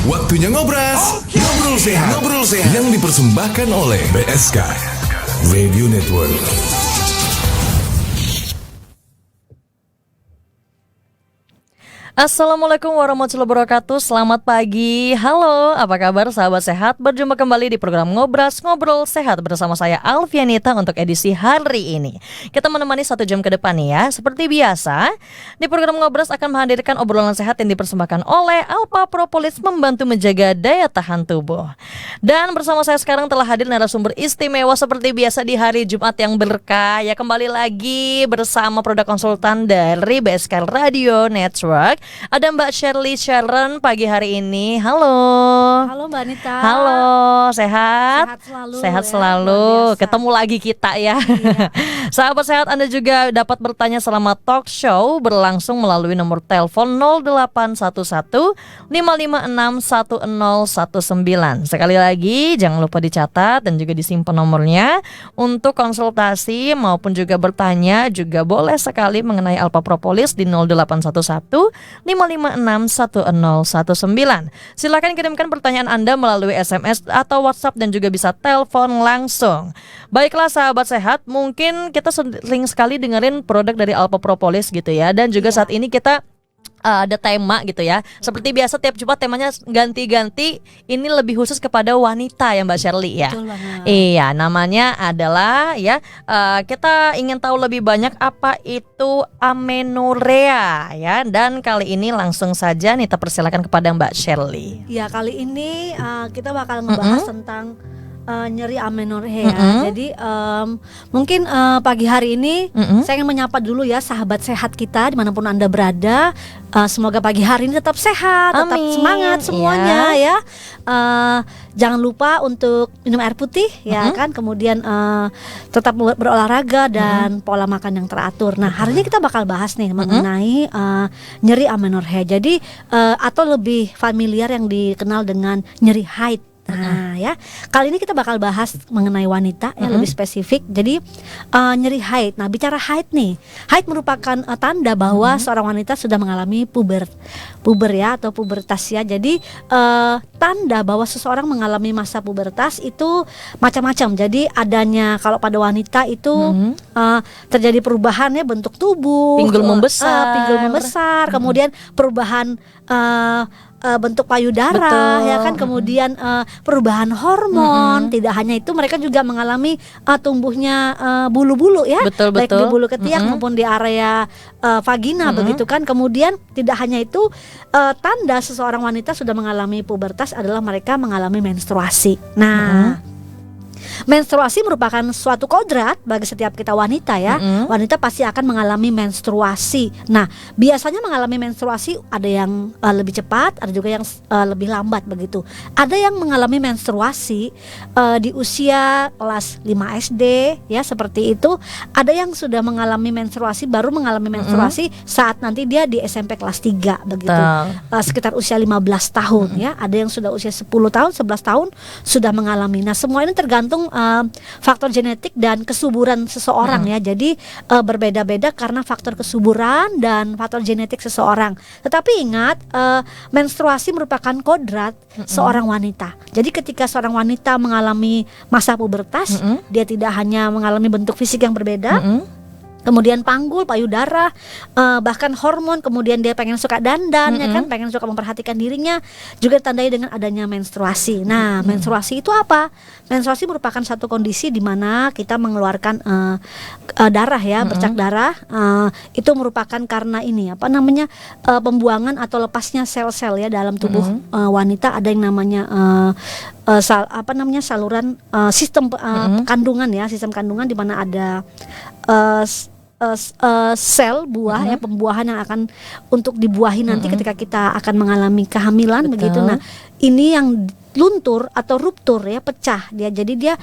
Waktunya ngobras. Ngobrol sehat. Yang dipersembahkan oleh BSK Radio Network. Assalamualaikum warahmatullahi wabarakatuh. Selamat pagi. Halo, apa kabar sahabat sehat? Berjumpa kembali di program Ngobras Ngobrol Sehat bersama saya Alfianita untuk edisi hari ini. Kita menemani 1 jam ke depan nih ya. Seperti biasa, di program Ngobras akan menghadirkan obrolan sehat yang dipersembahkan oleh Alpha Propolis, membantu menjaga daya tahan tubuh. Dan bersama saya sekarang telah hadir narasumber istimewa seperti biasa di hari Jumat yang berkah. Ya, kembali lagi bersama produk konsultan dari BSK Radio Network. Ada Mbak Shirley Sharon pagi hari ini. Halo. Halo Mbak Anita. Halo, sehat? Sehat selalu. Sehat ya, selalu. Ketemu lagi kita ya. Iya. Sahabat sehat, Anda juga dapat bertanya selama talk show berlangsung melalui nomor telepon 0811 556 1019. Sekali lagi jangan lupa dicatat dan juga disimpan nomornya untuk konsultasi maupun juga bertanya, juga boleh sekali mengenai Alpha Propolis di 0811 556 1019. Silakan kirimkan pertanyaan Anda melalui SMS atau WhatsApp dan juga bisa telepon langsung. Baiklah sahabat sehat, mungkin kita sering sekali dengerin produk dari Alpha Propolis gitu ya. Dan juga saat ini kita ada tema gitu ya. Seperti biasa tiap Jumat temanya ganti-ganti. Ini lebih khusus kepada wanita ya Mbak Shirley ya. Betul banget. Iya, namanya adalah ya kita ingin tahu lebih banyak apa itu amenorrea ya. Dan kali ini langsung saja Nita persilakan kepada Mbak Shirley. Ya, kali ini kita bakal ngebahas tentang nyeri amenorrhea ya. Jadi mungkin pagi hari ini saya ingin menyapa dulu ya sahabat sehat kita dimanapun Anda berada. Semoga pagi hari ini tetap sehat, tetap semangat semuanya ya. Jangan lupa untuk minum air putih ya kan. Kemudian tetap berolahraga dan pola makan yang teratur. Nah, hari ini kita bakal bahas nih mengenai nyeri amenorrhea. Jadi atau lebih familiar yang dikenal dengan nyeri haid. Nah ya, kali ini kita bakal bahas mengenai wanita yang lebih spesifik. Jadi nyeri haid. Nah, bicara haid nih, haid merupakan tanda bahwa seorang wanita sudah mengalami puber ya atau pubertas ya. Jadi tanda bahwa seseorang mengalami masa pubertas itu macam-macam. Jadi adanya kalau pada wanita itu terjadi perubahan ya bentuk tubuh, pinggul membesar, kemudian perubahan bentuk payudara. Betul. Ya kan, kemudian perubahan hormon. Tidak hanya itu, mereka juga mengalami tumbuhnya bulu-bulu ya. Baik di bulu ketiak maupun di area vagina begitu kan. Kemudian tidak hanya itu, tanda seseorang wanita sudah mengalami pubertas adalah mereka mengalami menstruasi. Nah, menstruasi merupakan suatu kodrat bagi setiap kita wanita ya. Wanita pasti akan mengalami menstruasi. Nah, biasanya mengalami menstruasi ada yang lebih cepat, ada juga yang lebih lambat begitu. Ada yang mengalami menstruasi di usia kelas 5 SD ya, seperti itu. Ada yang sudah mengalami menstruasi, baru mengalami menstruasi saat nanti dia di SMP kelas 3 begitu. Sekitar usia 15 tahun ya. Ada yang sudah usia 10 tahun, 11 tahun sudah mengalami. Nah, semua ini tergantung faktor genetik dan kesuburan seseorang ya. Jadi berbeda-beda karena faktor kesuburan dan faktor genetik seseorang. Tetapi ingat, menstruasi merupakan kodrat seorang wanita. Jadi ketika seorang wanita mengalami masa pubertas, dia tidak hanya mengalami bentuk fisik yang berbeda, kemudian panggul, payudara, bahkan hormon, kemudian dia pengen suka dandan ya kan, pengen suka memperhatikan dirinya, juga ditandai dengan adanya menstruasi. Nah, menstruasi itu apa? Menstruasi merupakan satu kondisi di mana kita mengeluarkan darah ya, bercak darah. Itu merupakan karena ini pembuangan atau lepasnya sel-sel ya dalam tubuh wanita. Ada yang namanya saluran sistem kandungan ya, sistem kandungan di mana ada sel buah ya, pembuahan yang akan untuk dibuahi nanti ketika kita akan mengalami kehamilan. Betul. Begitu. Nah, ini yang luntur atau ruptur ya, pecah dia. Jadi dia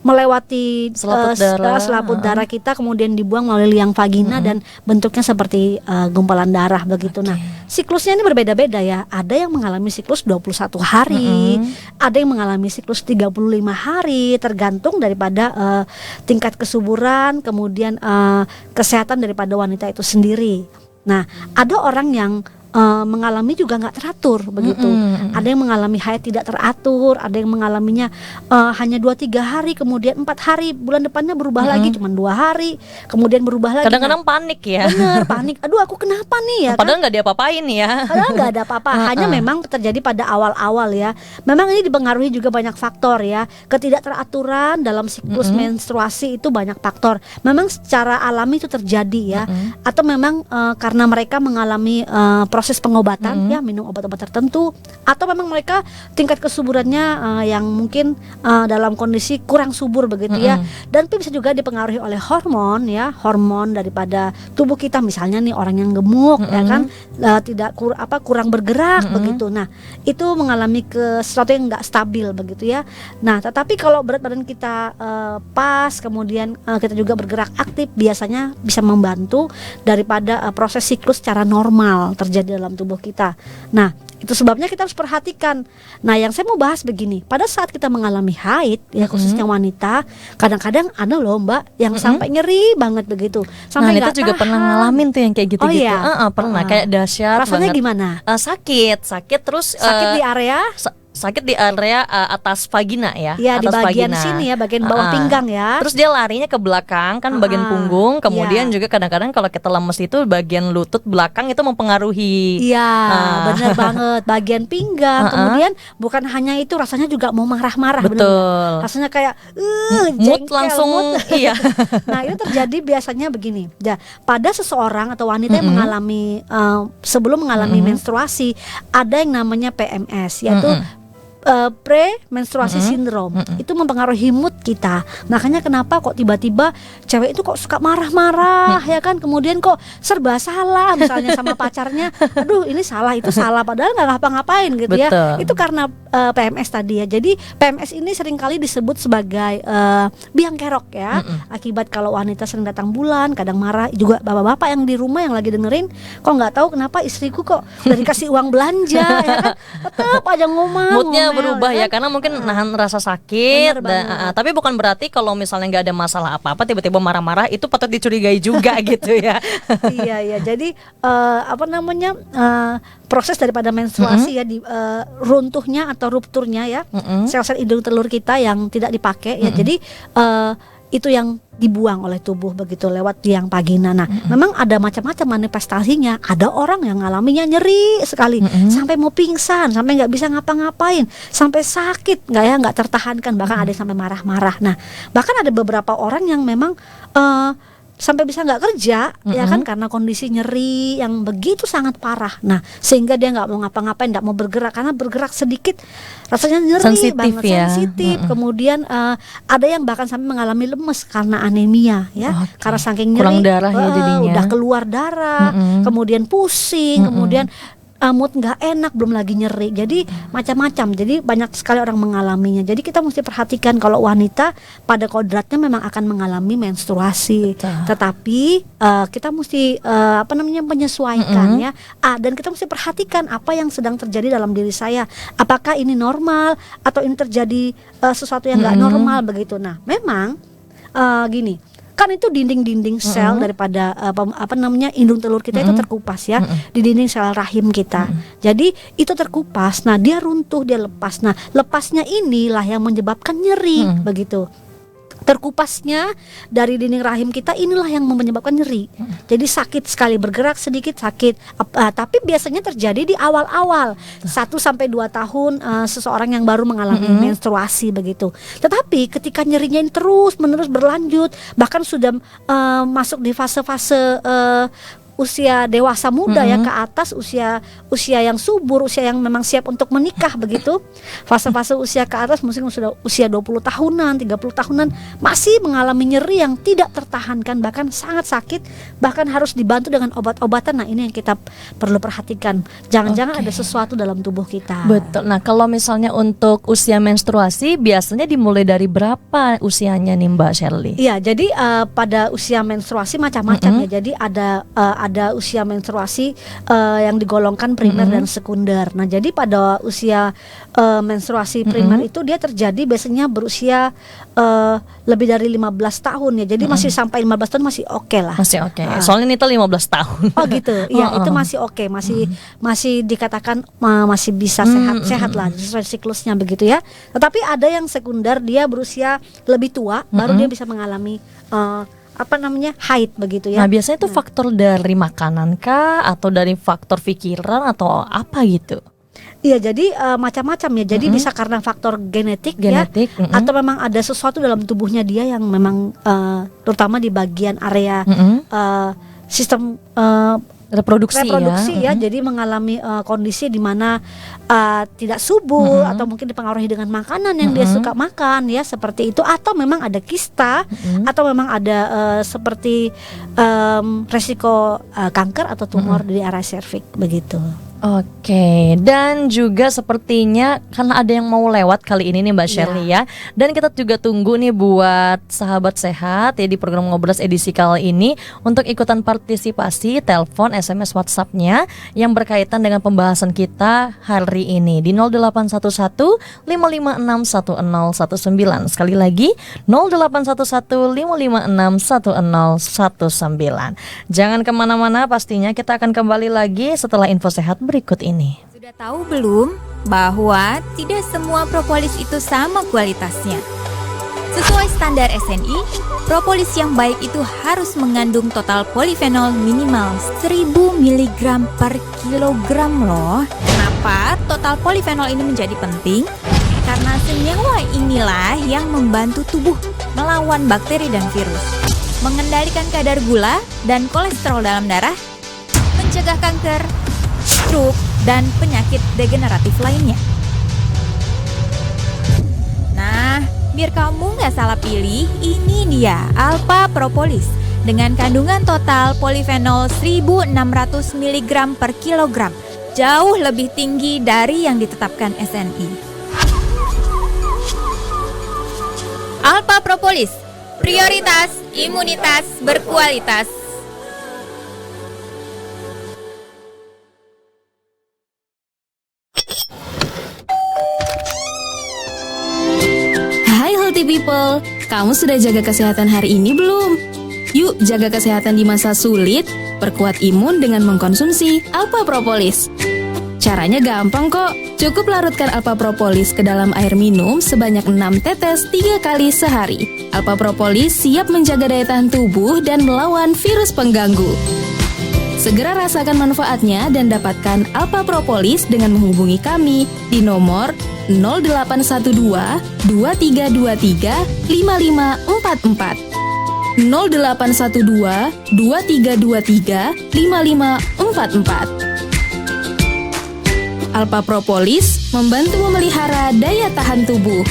melewati selaput darah kita, kemudian dibuang melalui liang vagina dan bentuknya seperti gumpalan darah begitu. Nah, siklusnya ini berbeda-beda ya. Ada yang mengalami siklus 21 hari, ada yang mengalami siklus 35 hari, tergantung daripada tingkat kesuburan, kemudian kesehatan daripada wanita itu sendiri. Nah, ada orang yang mengalami juga nggak teratur begitu. Ada yang mengalami haid tidak teratur, ada yang mengalaminya hanya 2-3 hari, kemudian 4 hari, bulan depannya berubah lagi cuma 2 hari, kemudian berubah lagi. Kadang-kadang panik ya. Bener, panik. Aduh, aku kenapa nih ya? Padahal nggak diapa-apain ya. Padahal nggak ada apa-apa, hanya memang terjadi pada awal-awal ya. Memang ini dipengaruhi juga banyak faktor ya. Ketidakteraturan dalam siklus menstruasi itu banyak faktor. Memang secara alami itu terjadi ya. Atau memang karena mereka mengalami proses pengobatan ya, minum obat-obat tertentu, atau memang mereka tingkat kesuburannya yang mungkin dalam kondisi kurang subur begitu ya. Dan itu bisa juga dipengaruhi oleh hormon ya, hormon daripada tubuh kita, misalnya nih orang yang gemuk ya kan, kurang bergerak begitu. Nah, itu mengalami sesuatu yang nggak stabil begitu ya. Nah, tetapi kalau berat badan kita pas, kemudian kita juga bergerak aktif, biasanya bisa membantu daripada proses siklus secara normal terjadi dalam tubuh kita. Nah, itu sebabnya kita harus perhatikan. Nah, yang saya mau bahas begini, pada saat kita mengalami haid ya, khususnya wanita, kadang-kadang ada loh Mbak yang sampai nyeri banget begitu. Sampai Nah, itu juga pernah ngalamin tuh yang kayak gitu-gitu. Oh, iya? Pernah, kayak dahsyat rasanya banget. gimana? Sakit terus Sakit di area sakit di area atas vagina ya. Ya, di atas bagian vagina. sini ya, bagian bawah pinggang ya. Terus dia larinya ke belakang kan, bagian punggung. Kemudian juga kadang-kadang kalau kita lemes itu bagian lutut belakang itu mempengaruhi. Iya, bener banget. Bagian pinggang. Kemudian bukan hanya itu, rasanya juga mau marah-marah. Betul. Bener. Rasanya kayak mood jengkel, langsung mood. iya. Nah, itu terjadi biasanya begini. Ya, pada seseorang atau wanita yang mengalami sebelum mengalami menstruasi, ada yang namanya PMS, yaitu pre-menstruasi syndrome. Itu mempengaruhi mood kita. Makanya kenapa kok tiba-tiba cewek itu kok suka marah-marah ya kan, kemudian kok serba salah misalnya sama pacarnya. Aduh, ini salah, itu salah, padahal nggak ngapa-ngapain gitu. Betul. Ya. Itu karena PMS tadi ya. Jadi PMS ini seringkali disebut sebagai biang kerok ya. Akibat kalau wanita sering datang bulan, kadang marah. Juga bapak-bapak yang di rumah yang lagi dengerin, kok nggak tahu kenapa istriku kok udah dikasih uang belanja ya kan, tetap aja Moodnya berubah ya, kan? karena mungkin nahan rasa sakit. Tapi bukan berarti kalau misalnya nggak ada masalah apa-apa tiba-tiba marah-marah itu patut dicurigai juga gitu ya. Iya. Jadi proses daripada menstruasi ya, di runtuhnya atau rupturnya ya, sel-sel indung telur kita yang tidak dipakai ya. Jadi itu yang dibuang oleh tubuh begitu lewat tiang vagina. Nah, memang ada macam-macam manifestasinya. Ada orang yang ngalaminya nyeri sekali, sampai mau pingsan, sampai nggak bisa ngapa-ngapain, sampai sakit nggak tertahankan, bahkan ada yang sampai marah-marah. Nah, bahkan ada beberapa orang yang memang sampai bisa nggak kerja ya kan, karena kondisi nyeri yang begitu sangat parah. Nah, sehingga dia nggak mau ngapa-ngapain, nggak mau bergerak, karena bergerak sedikit rasanya nyeri sensitif banget ya. sensitif. Kemudian ada yang bahkan sampai mengalami lemes karena anemia ya, karena saking nyeri, kurang darah ya jadinya. Udah keluar darah, kemudian pusing, kemudian mood nggak enak, belum lagi nyeri. Jadi macam-macam. Jadi banyak sekali orang mengalaminya. Jadi kita mesti perhatikan kalau wanita pada kodratnya memang akan mengalami menstruasi. Tetapi kita mesti menyesuaikan ya. Dan kita mesti perhatikan apa yang sedang terjadi dalam diri saya. Apakah ini normal atau ini terjadi sesuatu yang nggak normal begitu. Nah, memang gini. Kan itu dinding-dinding sel daripada indung telur kita itu terkupas ya, di dinding sel rahim kita. Jadi itu terkupas. Nah, dia runtuh, dia lepas. Nah, lepasnya inilah yang menyebabkan nyeri begitu. Terkupasnya dari dinding rahim kita inilah yang menyebabkan nyeri. Jadi sakit sekali, bergerak sedikit sakit. Tapi biasanya terjadi di awal-awal 1-2 tahun seseorang yang baru mengalami menstruasi begitu. Tetapi ketika nyerinya ini terus-menerus berlanjut, bahkan sudah masuk di fase-fase usia dewasa muda ya, ke atas usia yang subur, usia yang memang siap untuk menikah begitu. Fase-fase usia ke atas mungkin sudah usia 20 tahunan, 30 tahunan masih mengalami nyeri yang tidak tertahankan, bahkan sangat sakit, bahkan harus dibantu dengan obat-obatan. Nah, ini yang kita perlu perhatikan. Jangan-jangan ada sesuatu dalam tubuh kita. Betul. Nah, kalau misalnya untuk usia menstruasi biasanya dimulai dari berapa usianya nih Mbak Shirley? Iya, jadi pada usia menstruasi macam-macam ya. Jadi ada ada usia menstruasi yang digolongkan primer dan sekunder. Nah, jadi pada usia menstruasi primer itu dia terjadi biasanya berusia lebih dari 15 tahun ya. Jadi masih sampai 15 tahun masih oke lah. Masih oke. Soalnya Nita 15 tahun. Oh gitu. Iya, itu masih oke, masih dikatakan masih bisa sehat lah sesuai siklusnya begitu ya. Tetapi ada yang sekunder, dia berusia lebih tua baru dia bisa mengalami haid begitu ya. Nah, biasanya itu faktor dari makanan kah atau dari faktor pikiran atau apa gitu? Iya, jadi macam-macam ya. Jadi bisa karena faktor genetik ya, atau memang ada sesuatu dalam tubuhnya dia yang memang terutama di bagian area sistem reproduksi ya. Jadi mengalami kondisi di mana tidak subur atau mungkin dipengaruhi dengan makanan yang dia suka makan ya, seperti itu, atau memang ada kista atau memang ada seperti resiko kanker atau tumor di area serviks begitu. Oke, dan juga sepertinya karena ada yang mau lewat kali ini nih Mbak Shirley ya. Dan kita juga tunggu nih buat sahabat sehat ya di program Ngobras edisi kali ini untuk ikutan partisipasi, telepon, SMS, WhatsApp-nya yang berkaitan dengan pembahasan kita hari ini di 0811 556 1019. Sekali lagi 0811 556 1019. Jangan kemana-mana, pastinya kita akan kembali lagi setelah info sehat berikut ini. Sudah tahu belum bahwa tidak semua propolis itu sama kualitasnya? Sesuai standar SNI, propolis yang baik itu harus mengandung total polifenol minimal 1000 mg per kilogram loh. Kenapa total polifenol ini menjadi penting? Karena senyawa inilah yang membantu tubuh melawan bakteri dan virus, mengendalikan kadar gula dan kolesterol dalam darah, mencegah kanker, stroke, dan penyakit degeneratif lainnya. Nah, biar kamu nggak salah pilih, ini dia Alpha Propolis dengan kandungan total polifenol 1600 mg per kilogram, jauh lebih tinggi dari yang ditetapkan SNI. Alpha Propolis, prioritas imunitas berkualitas. People, kamu sudah jaga kesehatan hari ini belum? Yuk jaga kesehatan di masa sulit, perkuat imun dengan mengkonsumsi Alpha Propolis. Caranya gampang kok, cukup larutkan Alpha Propolis ke dalam air minum sebanyak 6 tetes 3 kali sehari. Alpha Propolis siap menjaga daya tahan tubuh dan melawan virus pengganggu. Segera rasakan manfaatnya dan dapatkan Alpha Propolis dengan menghubungi kami di nomor 0812 2323 5544 0812 2323 5544. Alpha Propolis membantu memelihara daya tahan tubuh.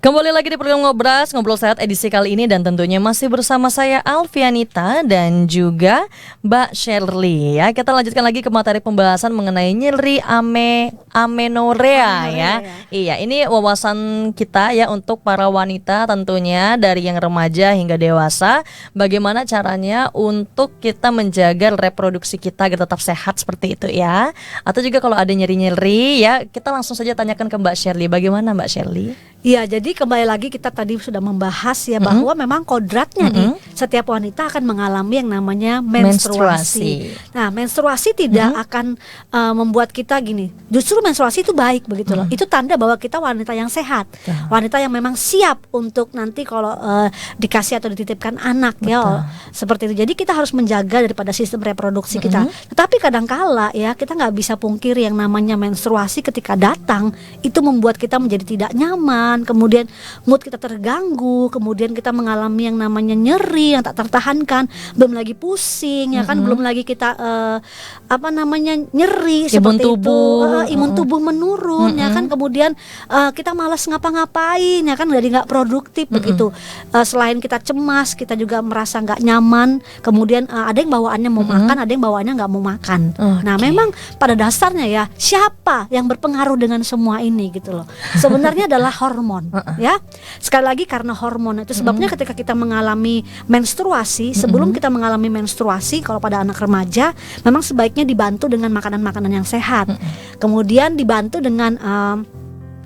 Kembali lagi di program Ngobras, Ngobrol Sehat edisi kali ini, dan tentunya masih bersama saya Alfianita dan juga Mbak Shirley ya. Kita lanjutkan lagi ke materi pembahasan mengenai nyeri amenorea ya. Iya, ini wawasan kita ya untuk para wanita tentunya dari yang remaja hingga dewasa. Bagaimana caranya untuk kita menjaga reproduksi kita agar tetap sehat seperti itu ya. Atau juga kalau ada nyeri-nyeri ya, kita langsung saja tanyakan ke Mbak Shirley. Bagaimana Mbak Shirley? Iya, jadi kembali lagi kita tadi sudah membahas ya bahwa memang kodratnya nih setiap wanita akan mengalami yang namanya menstruasi. Nah, menstruasi tidak akan membuat kita gini. Justru menstruasi itu baik begitu loh. Itu tanda bahwa kita wanita yang sehat, wanita yang memang siap untuk nanti kalau dikasih atau dititipkan anak ya, seperti itu. Jadi kita harus menjaga daripada sistem reproduksi kita. Tetapi kadangkala ya kita nggak bisa pungkiri yang namanya menstruasi ketika datang itu membuat kita menjadi tidak nyaman. kebingungan, kemudian mood kita terganggu, kemudian kita mengalami yang namanya nyeri yang tak tertahankan, belum lagi pusing ya kan, belum lagi kita nyeri seperti tubuh. itu, imun tubuh menurun ya kan, kemudian kita malas ngapa-ngapain ya kan, jadi nggak produktif begitu. Selain kita cemas, kita juga merasa nggak nyaman, kemudian ada yang bawaannya mau makan, ada yang bawaannya nggak mau makan. Nah memang pada dasarnya ya, siapa yang berpengaruh dengan semua ini gitu loh, sebenarnya adalah hormon ya. Sekali lagi karena hormon itu sebabnya ketika kita mengalami menstruasi, sebelum kita mengalami menstruasi, kalau pada anak remaja memang sebaiknya dibantu dengan makanan-makanan yang sehat, kemudian dibantu dengan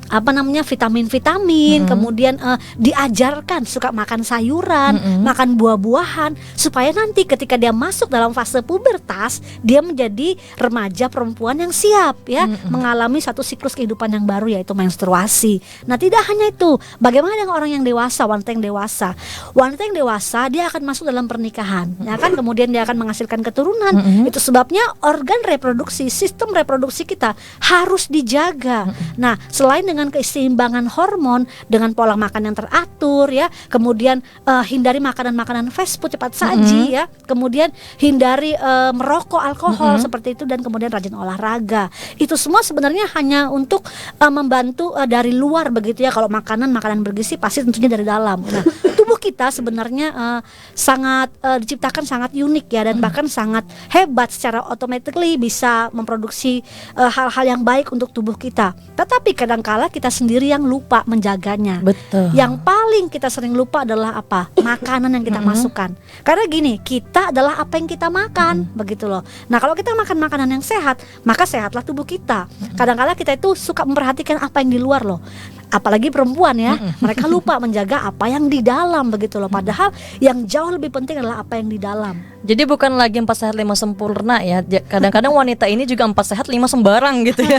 vitamin-vitamin, kemudian diajarkan suka makan sayuran, makan buah-buahan, supaya nanti ketika dia masuk dalam fase pubertas, dia menjadi remaja perempuan yang siap ya, mengalami satu siklus kehidupan yang baru, yaitu menstruasi. Nah tidak hanya itu, bagaimana dengan orang yang dewasa, wanita yang dewasa? Wanita yang dewasa dia akan masuk dalam pernikahan, ya kan, kemudian dia akan menghasilkan keturunan. Itu sebabnya organ reproduksi, sistem reproduksi kita harus dijaga. Nah selain dengan keseimbangan hormon, dengan pola makan yang teratur ya, kemudian hindari makanan-makanan fast food cepat saji ya, kemudian hindari merokok, alkohol seperti itu, dan kemudian rajin olahraga. Itu semua sebenarnya hanya untuk membantu dari luar begitu ya. Kalau makanan bergizi pasti tentunya dari dalam. Nah tubuh kita sebenarnya sangat diciptakan sangat unik ya, dan bahkan sangat hebat, secara automatically bisa memproduksi hal-hal yang baik untuk tubuh kita. Tetapi kadang-kala kita sendiri yang lupa menjaganya. Betul. Yang paling kita sering lupa adalah apa? Makanan yang kita masukkan. Karena gini, kita adalah apa yang kita makan, begitu loh. Nah kalau kita makan makanan yang sehat, maka sehatlah tubuh kita. Kadang-kala kita itu suka memperhatikan apa yang di luar loh. Apalagi perempuan ya, mereka lupa menjaga apa yang di dalam begitu loh. Padahal yang jauh lebih penting adalah apa yang di dalam. Jadi bukan lagi 4 sehat 5 sempurna ya. Kadang-kadang wanita ini juga 4 sehat 5 sembarang gitu ya.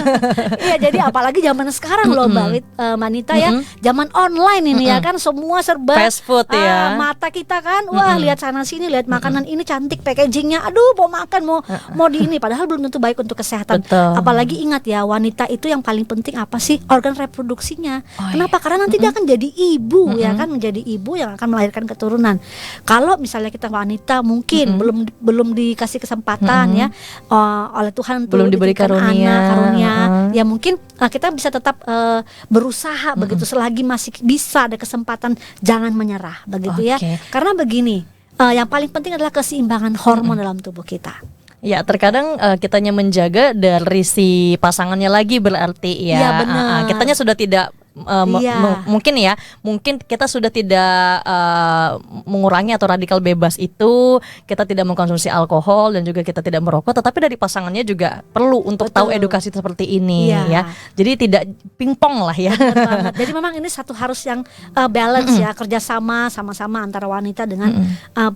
Iya, jadi apalagi zaman sekarang loh Mbak Manita ya, zaman online ini ya kan, semua serba fast food ya. Mata kita kan, wah lihat sana sini, lihat makanan ini cantik, packagingnya, aduh mau makan, mau di ini, padahal belum tentu baik untuk kesehatan. Betul. Apalagi ingat ya, wanita itu yang paling penting apa sih? Organ reproduksinya. Kenapa? Karena nanti dia akan jadi ibu ya kan, menjadi ibu yang akan melahirkan keturunan. Kalau misalnya kita wanita mungkin belum dikasih kesempatan ya oleh Tuhan, belum diberi karunia, ya mungkin kita bisa tetap berusaha begitu, selagi masih bisa ada kesempatan, jangan menyerah begitu ya. Karena begini, yang paling penting adalah keseimbangan hormon dalam tubuh kita. Ya, terkadang kitanya menjaga dari si pasangannya lagi berarti ya. Iya, benar. Kitanya sudah tidak mungkin kita sudah tidak mengurangi atau radikal bebas itu, kita tidak mengkonsumsi alkohol dan juga kita tidak merokok, tetapi dari pasangannya juga perlu untuk tahu edukasi seperti ini ya. Jadi tidak pingpong lah ya. Jadi memang ini satu harus yang balance ya, kerjasama sama-sama antara wanita dengan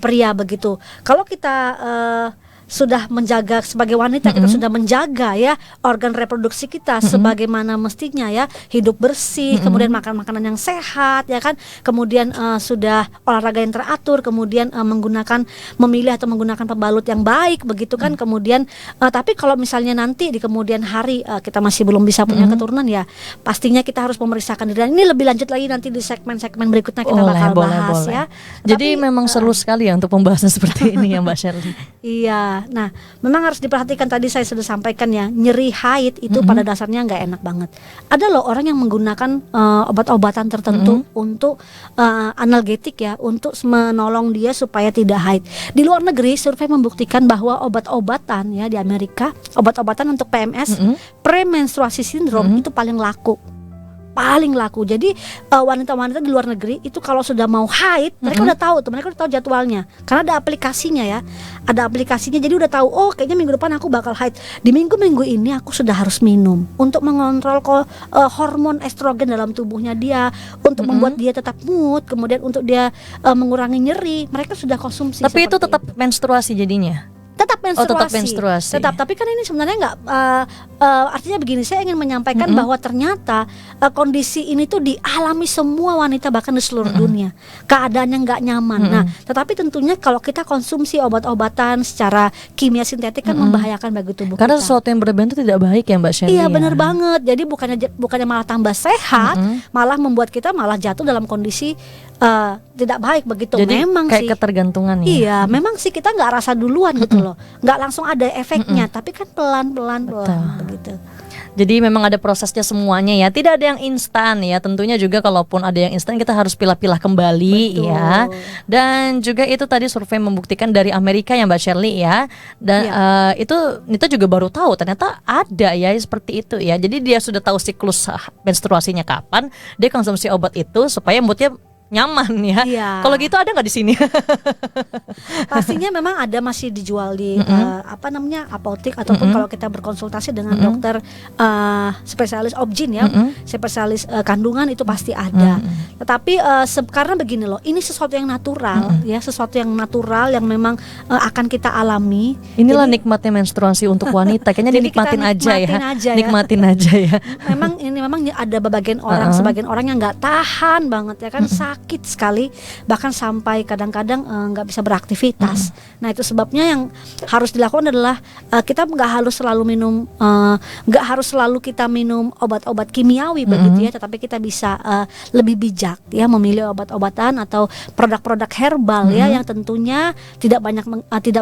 pria begitu. Kalau kita sudah menjaga sebagai wanita, kita sudah menjaga ya organ reproduksi kita sebagaimana mestinya ya, hidup bersih, kemudian makan makanan yang sehat ya kan, kemudian sudah olahraga yang teratur, kemudian memilih atau menggunakan pembalut yang baik begitu kan, kemudian tapi kalau misalnya nanti di kemudian hari kita masih belum bisa punya keturunan, ya pastinya kita harus memeriksakan diri. Dan ini lebih lanjut lagi nanti di segmen-segmen berikutnya kita bakal bahas ya. Jadi memang seru sekali ya untuk pembahasan seperti ini ya Mbak Shirley. Iya. Nah, memang harus diperhatikan, tadi saya sudah sampaikan ya, nyeri haid itu pada dasarnya nggak enak banget. Ada loh orang yang menggunakan obat-obatan tertentu untuk analgetik ya, untuk menolong dia supaya tidak haid. Di luar negeri survei membuktikan bahwa obat-obatan ya di Amerika, obat-obatan untuk PMS, premenstruasi sindrom itu paling laku. Jadi wanita-wanita di luar negeri itu kalau sudah mau haid, mereka udah tahu tuh, mereka udah tahu jadwalnya, karena ada aplikasinya ya, jadi udah tahu, oh kayaknya minggu depan aku bakal haid, di minggu-minggu ini aku sudah harus minum untuk mengontrol hormon estrogen dalam tubuhnya dia, untuk membuat dia tetap mood, kemudian untuk dia mengurangi nyeri, mereka sudah konsumsi. Tapi itu tetap menstruasi jadinya? tetap menstruasi. tetap menstruasi. Tetap, tapi kan ini sebenarnya nggak artinya begini, saya ingin menyampaikan bahwa ternyata kondisi ini tuh dialami semua wanita bahkan di seluruh dunia. Keadaannya nggak nyaman. Nah, tetapi tentunya kalau kita konsumsi obat-obatan secara kimia sintetik kan membahayakan bagi tubuh Karena kita. sesuatu yang berlebihan itu tidak baik ya Mbak Shelly. Iya, ya? benar banget. Jadi bukannya malah tambah sehat, malah membuat kita malah jatuh dalam kondisi tidak baik begitu. Jadi Memang kayak sih. ketergantungan ya. Iya, memang sih kita nggak rasa duluan gitu loh, nggak langsung ada efeknya, tapi kan pelan begitu. Jadi memang ada prosesnya semuanya ya. Tidak ada yang instan ya. Tentunya juga kalaupun ada yang instan kita harus pilah-pilah kembali. Betul. Ya. Dan juga itu tadi survei membuktikan dari Amerika ya Mbak Shelly ya. Dan itu Nita juga baru tahu ternyata ada ya seperti itu ya. Jadi dia sudah tahu siklus menstruasinya kapan, dia konsumsi obat itu supaya moodnya nyaman ya. Iya. Kalau gitu ada nggak di sini? Pastinya memang ada, masih dijual di apotek ataupun kalau kita berkonsultasi dengan dokter spesialis obgyn ya, spesialis kandungan itu pasti ada. Tetapi karena begini loh, ini sesuatu yang natural ya, sesuatu yang natural yang memang akan kita alami. Inilah nikmatnya menstruasi untuk wanita. Kayaknya Jadi kita dinikmatin aja ya. Nikmatin ya. aja ya. Memang ada sebagian orang yang nggak tahan banget ya kan, sakit sekali, bahkan sampai kadang-kadang nggak bisa beraktivitas. Nah, itu sebabnya yang harus dilakukan adalah kita nggak harus selalu kita minum obat-obat kimiawi begitu ya, tetapi kita bisa lebih bijak ya memilih obat-obatan atau produk-produk herbal ya yang tentunya tidak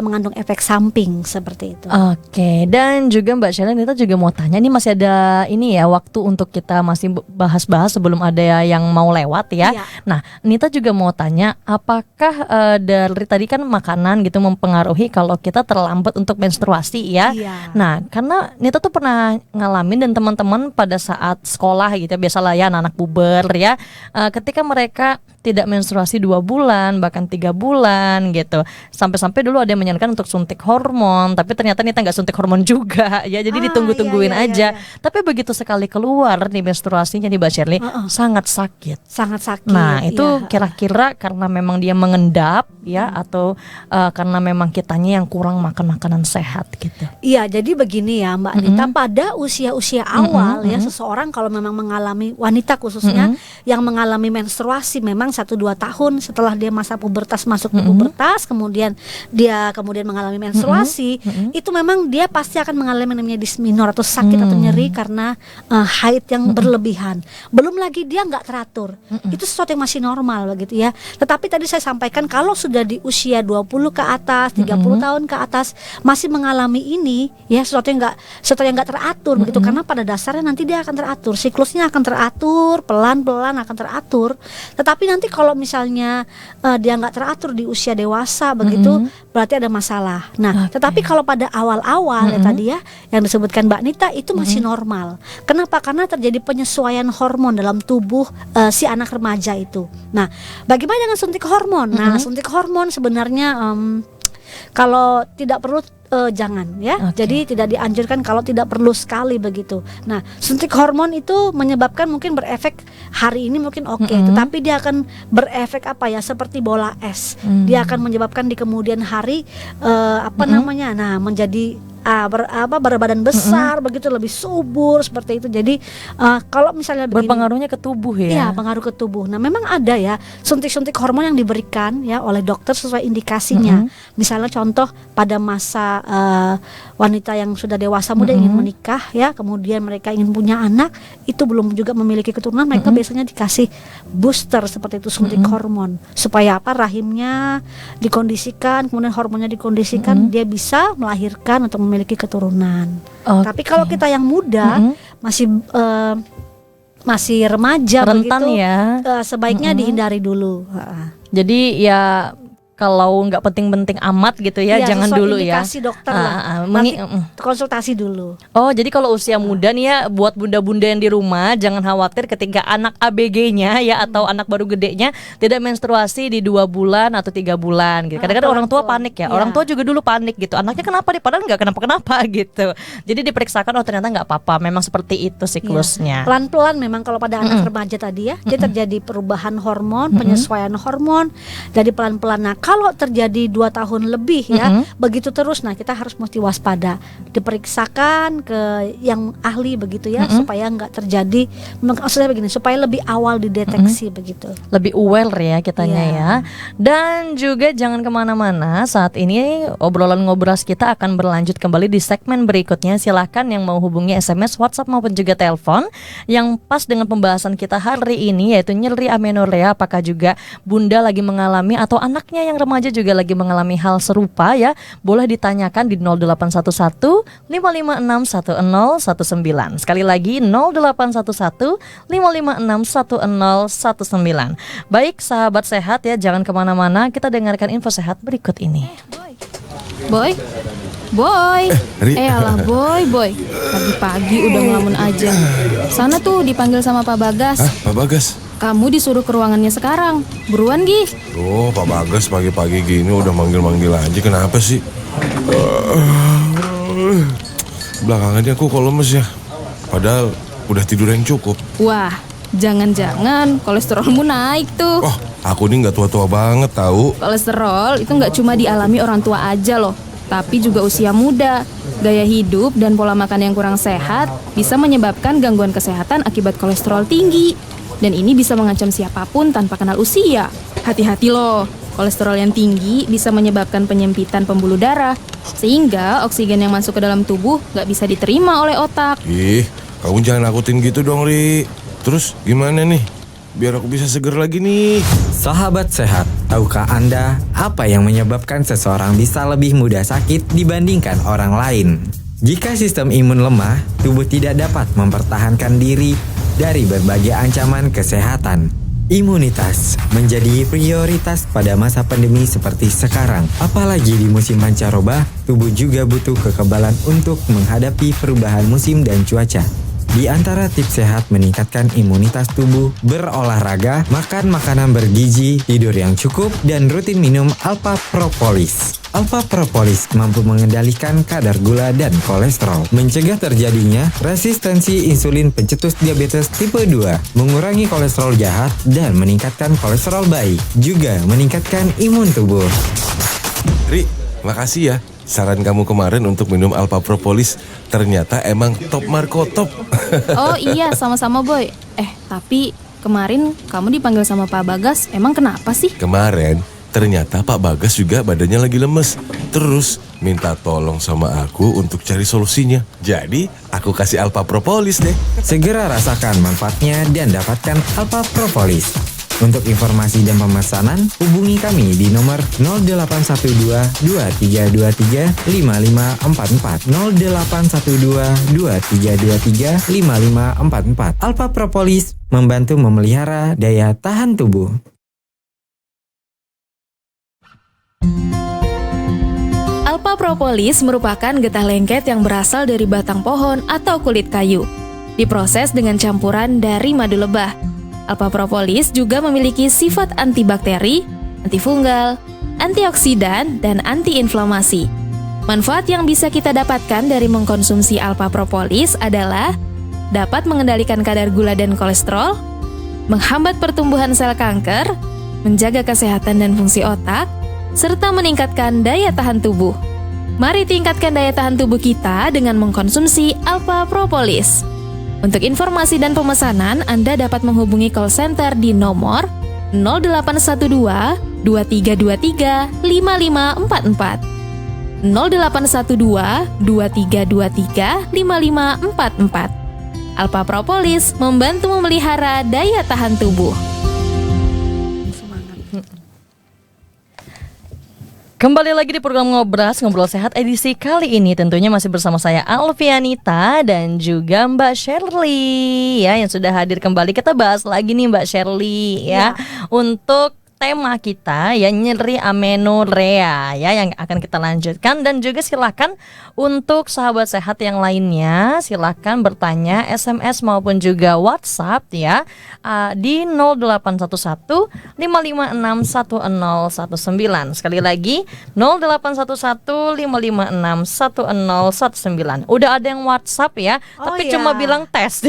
mengandung efek samping seperti itu. Oke, dan juga Mbak Sheila, Nita juga mau tanya, ini masih ada ini ya waktu untuk kita masih bahas-bahas sebelum ada yang mau lewat ya. Iya. Nah, Nita juga mau tanya, apakah dari tadi kan makanan gitu mempengaruhi kalau kita terlambat untuk menstruasi ya? Iya. Nah, karena Nita tuh pernah ngalamin dan teman-teman pada saat sekolah gitu ya, biasalah ya anak puber ya, ketika mereka tidak menstruasi 2 bulan bahkan 3 bulan gitu, sampai-sampai dulu ada yang menyarankan untuk suntik hormon, tapi ternyata Nita nggak suntik hormon juga ya, jadi ditunggu-tungguin iya, aja. iya. Tapi begitu sekali keluar nih menstruasinya nih Mbak Shirley, sangat sakit. Sangat sakit. Nah itu iya. kira-kira karena memang dia mengendap ya, atau karena memang kitanya yang kurang makan makanan sehat gitu. Iya, jadi begini ya Mbak Anita, pada usia-usia awal ya, seseorang kalau memang mengalami, wanita khususnya yang mengalami menstruasi memang 1-2 tahun setelah dia masa pubertas, masuk ke pubertas, kemudian mengalami menstruasi, itu memang dia pasti akan mengalami namanya disminor atau sakit atau nyeri karena haid yang berlebihan. Belum lagi dia nggak teratur. Itu sesuatu yang masih normal begitu ya. Tetapi tadi saya sampaikan kalau sudah di usia 20 ke atas, 30 tahun ke atas masih mengalami ini ya, sesuatu yang nggak teratur begitu, karena pada dasarnya nanti dia akan teratur, siklusnya akan teratur, pelan-pelan akan teratur. Tetapi nanti kalau misalnya dia nggak teratur di usia dewasa begitu, berarti ada masalah. Nah, tetapi kalau pada awal-awal ya tadi ya yang disebutkan Mbak Nita itu masih normal. Kenapa? Karena terjadi penyesuaian hormon dalam tubuh si anak remaja itu. Nah, bagaimana dengan suntik hormon? Nah, suntik hormon sebenarnya kalau tidak perlu jangan ya. Jadi tidak dianjurkan kalau tidak perlu sekali begitu. Nah, suntik hormon itu menyebabkan mungkin berefek hari ini mungkin tetapi dia akan berefek seperti bola es. Dia akan menyebabkan di kemudian hari menjadi berbadan besar begitu, lebih subur seperti itu. Jadi kalau misalnya berpengaruhnya ke tubuh ya. Iya, pengaruh ke tubuh. Nah, memang ada ya suntik-suntik hormon yang diberikan ya oleh dokter sesuai indikasinya. Misalnya contoh pada masa wanita yang sudah dewasa muda ingin menikah ya, kemudian mereka ingin punya anak, itu belum juga memiliki keturunan, mereka biasanya dikasih booster seperti itu, suntik hormon, supaya rahimnya dikondisikan, kemudian hormonnya dikondisikan, dia bisa melahirkan atau memiliki keturunan. Tapi kalau kita yang muda masih remaja rentan begitu, ya, sebaiknya dihindari dulu. Jadi ya kalau nggak penting-penting amat gitu ya, jangan dulu ya. Indikasi dokter lah. Nanti konsultasi dulu. Oh, jadi kalau usia muda nih ya, buat bunda-bunda yang di rumah jangan khawatir ketika anak ABG-nya ya atau anak baru gedenya tidak menstruasi di 2 bulan atau 3 bulan gitu. Kadang-kadang orang tua panik ya. Orang tua juga dulu panik gitu. Anaknya kenapa nih? Padahal nggak kenapa-kenapa gitu. Jadi diperiksakan, oh ternyata nggak apa-apa. Memang seperti itu siklusnya. Pelan-pelan memang kalau pada anak remaja tadi ya, dia terjadi perubahan hormon, penyesuaian hormon. Jadi pelan-pelan. Nah, kalau terjadi 2 tahun lebih ya, begitu terus, nah kita harus mesti waspada, diperiksakan ke yang ahli begitu ya, supaya nggak terjadi, maksudnya begini, supaya lebih awal dideteksi begitu. Lebih aware ya kitanya ya. Dan juga jangan kemana-mana, saat ini obrolan ngobras kita akan berlanjut kembali di segmen berikutnya. Silahkan yang mau hubungi SMS, WhatsApp maupun juga telepon yang pas dengan pembahasan kita hari ini, yaitu nyeri amenorrea. Apakah juga bunda lagi mengalami atau anaknya yang remaja juga lagi mengalami hal serupa ya, boleh ditanyakan di 0811 556 1019. Sekali lagi 0811 556 1019. Baik sahabat sehat ya, jangan kemana-mana, kita dengarkan info sehat berikut ini. Boy, alah boy, pagi-pagi udah ngelamun aja. Sana tuh dipanggil sama Pak Bagas. Hah, Pak Bagas? Kamu disuruh ke ruangannya sekarang. Buruan Gi. Oh, Pak Bagas pagi-pagi gini udah manggil-manggil aja, kenapa sih? Belakangannya aku kok lemes ya, padahal udah tidur yang cukup. Wah, jangan-jangan kolesterolmu naik tuh. Oh, aku nih nggak tua-tua banget tahu. Kolesterol itu nggak cuma dialami orang tua aja loh, tapi juga usia muda. Gaya hidup dan pola makan yang kurang sehat bisa menyebabkan gangguan kesehatan akibat kolesterol tinggi. Dan ini bisa mengancam siapapun tanpa kenal usia. Hati-hati loh, kolesterol yang tinggi bisa menyebabkan penyempitan pembuluh darah, sehingga oksigen yang masuk ke dalam tubuh nggak bisa diterima oleh otak. Ih, kamu jangan nakutin gitu dong, Ri. Terus gimana nih? Biar aku bisa seger lagi nih. Sahabat sehat, tahukah Anda apa yang menyebabkan seseorang bisa lebih mudah sakit dibandingkan orang lain? Jika sistem imun lemah, tubuh tidak dapat mempertahankan diri dari berbagai ancaman kesehatan. Imunitas menjadi prioritas pada masa pandemi seperti sekarang. Apalagi di musim pancaroba, tubuh juga butuh kekebalan untuk menghadapi perubahan musim dan cuaca. Di antara tips sehat meningkatkan imunitas tubuh, berolahraga, makan makanan bergizi, tidur yang cukup, dan rutin minum Alpha Propolis. Alpha Propolis mampu mengendalikan kadar gula dan kolesterol, mencegah terjadinya resistensi insulin pencetus diabetes tipe 2, mengurangi kolesterol jahat, dan meningkatkan kolesterol baik, juga meningkatkan imun tubuh. Ri, makasih ya. Saran kamu kemarin untuk minum Alpha Propolis ternyata emang top Marco top. Oh iya, sama-sama Boy. Tapi kemarin kamu dipanggil sama Pak Bagas, emang kenapa sih? Kemarin ternyata Pak Bagas juga badannya lagi lemes. Terus minta tolong sama aku untuk cari solusinya. Jadi aku kasih Alpha Propolis deh. Segera rasakan manfaatnya dan dapatkan Alpha Propolis. Untuk informasi dan pemesanan, hubungi kami di nomor 0812 2323 5544 0812 2323 5544. Alpha Propolis membantu memelihara daya tahan tubuh. Alpha Propolis merupakan getah lengket yang berasal dari batang pohon atau kulit kayu. Diproses dengan campuran dari madu lebah. Alpha Propolis juga memiliki sifat antibakteri, antifunggal, antioksidan, dan antiinflamasi. Manfaat yang bisa kita dapatkan dari mengkonsumsi Alpha Propolis adalah dapat mengendalikan kadar gula dan kolesterol, menghambat pertumbuhan sel kanker, menjaga kesehatan dan fungsi otak, serta meningkatkan daya tahan tubuh. Mari tingkatkan daya tahan tubuh kita dengan mengkonsumsi Alpha Propolis. Untuk informasi dan pemesanan, Anda dapat menghubungi call center di nomor 0812 2323 5544 0812 2323 5544. Alpha Propolis membantu memelihara daya tahan tubuh. Kembali lagi di program Ngobras, Ngobrol Sehat edisi kali ini tentunya masih bersama saya Alfianita dan juga Mbak Shirley ya yang sudah hadir kembali. Kita bahas lagi nih Mbak Shirley ya. Untuk tema kita ya nyeri amenorrea ya yang akan kita lanjutkan, dan juga silakan untuk sahabat sehat yang lainnya silakan bertanya SMS maupun juga WhatsApp ya di 0811 556 1019. Sekali lagi 0811 556 1019. Udah ada yang WhatsApp ya, tapi cuma bilang tes.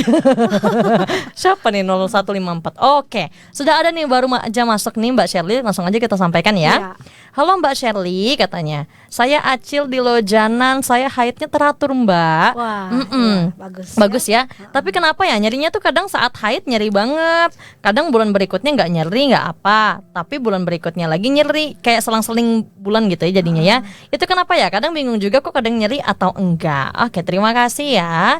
Siapa nih 0154? Oke, sudah ada nih baru aja masuk nih Mbak Shirley, langsung aja kita sampaikan ya. Halo Mbak Shirley, katanya, saya Acil di Lojanan, saya haidnya teratur Mbak. Wah, bagus ya. Tapi kenapa ya nyerinya tuh kadang saat haid nyeri banget, kadang bulan berikutnya nggak nyeri nggak apa, tapi bulan berikutnya lagi nyeri, kayak selang-seling bulan gitu ya jadinya ya. Itu kenapa ya? Kadang bingung juga kok kadang nyeri atau enggak. Oke, terima kasih ya.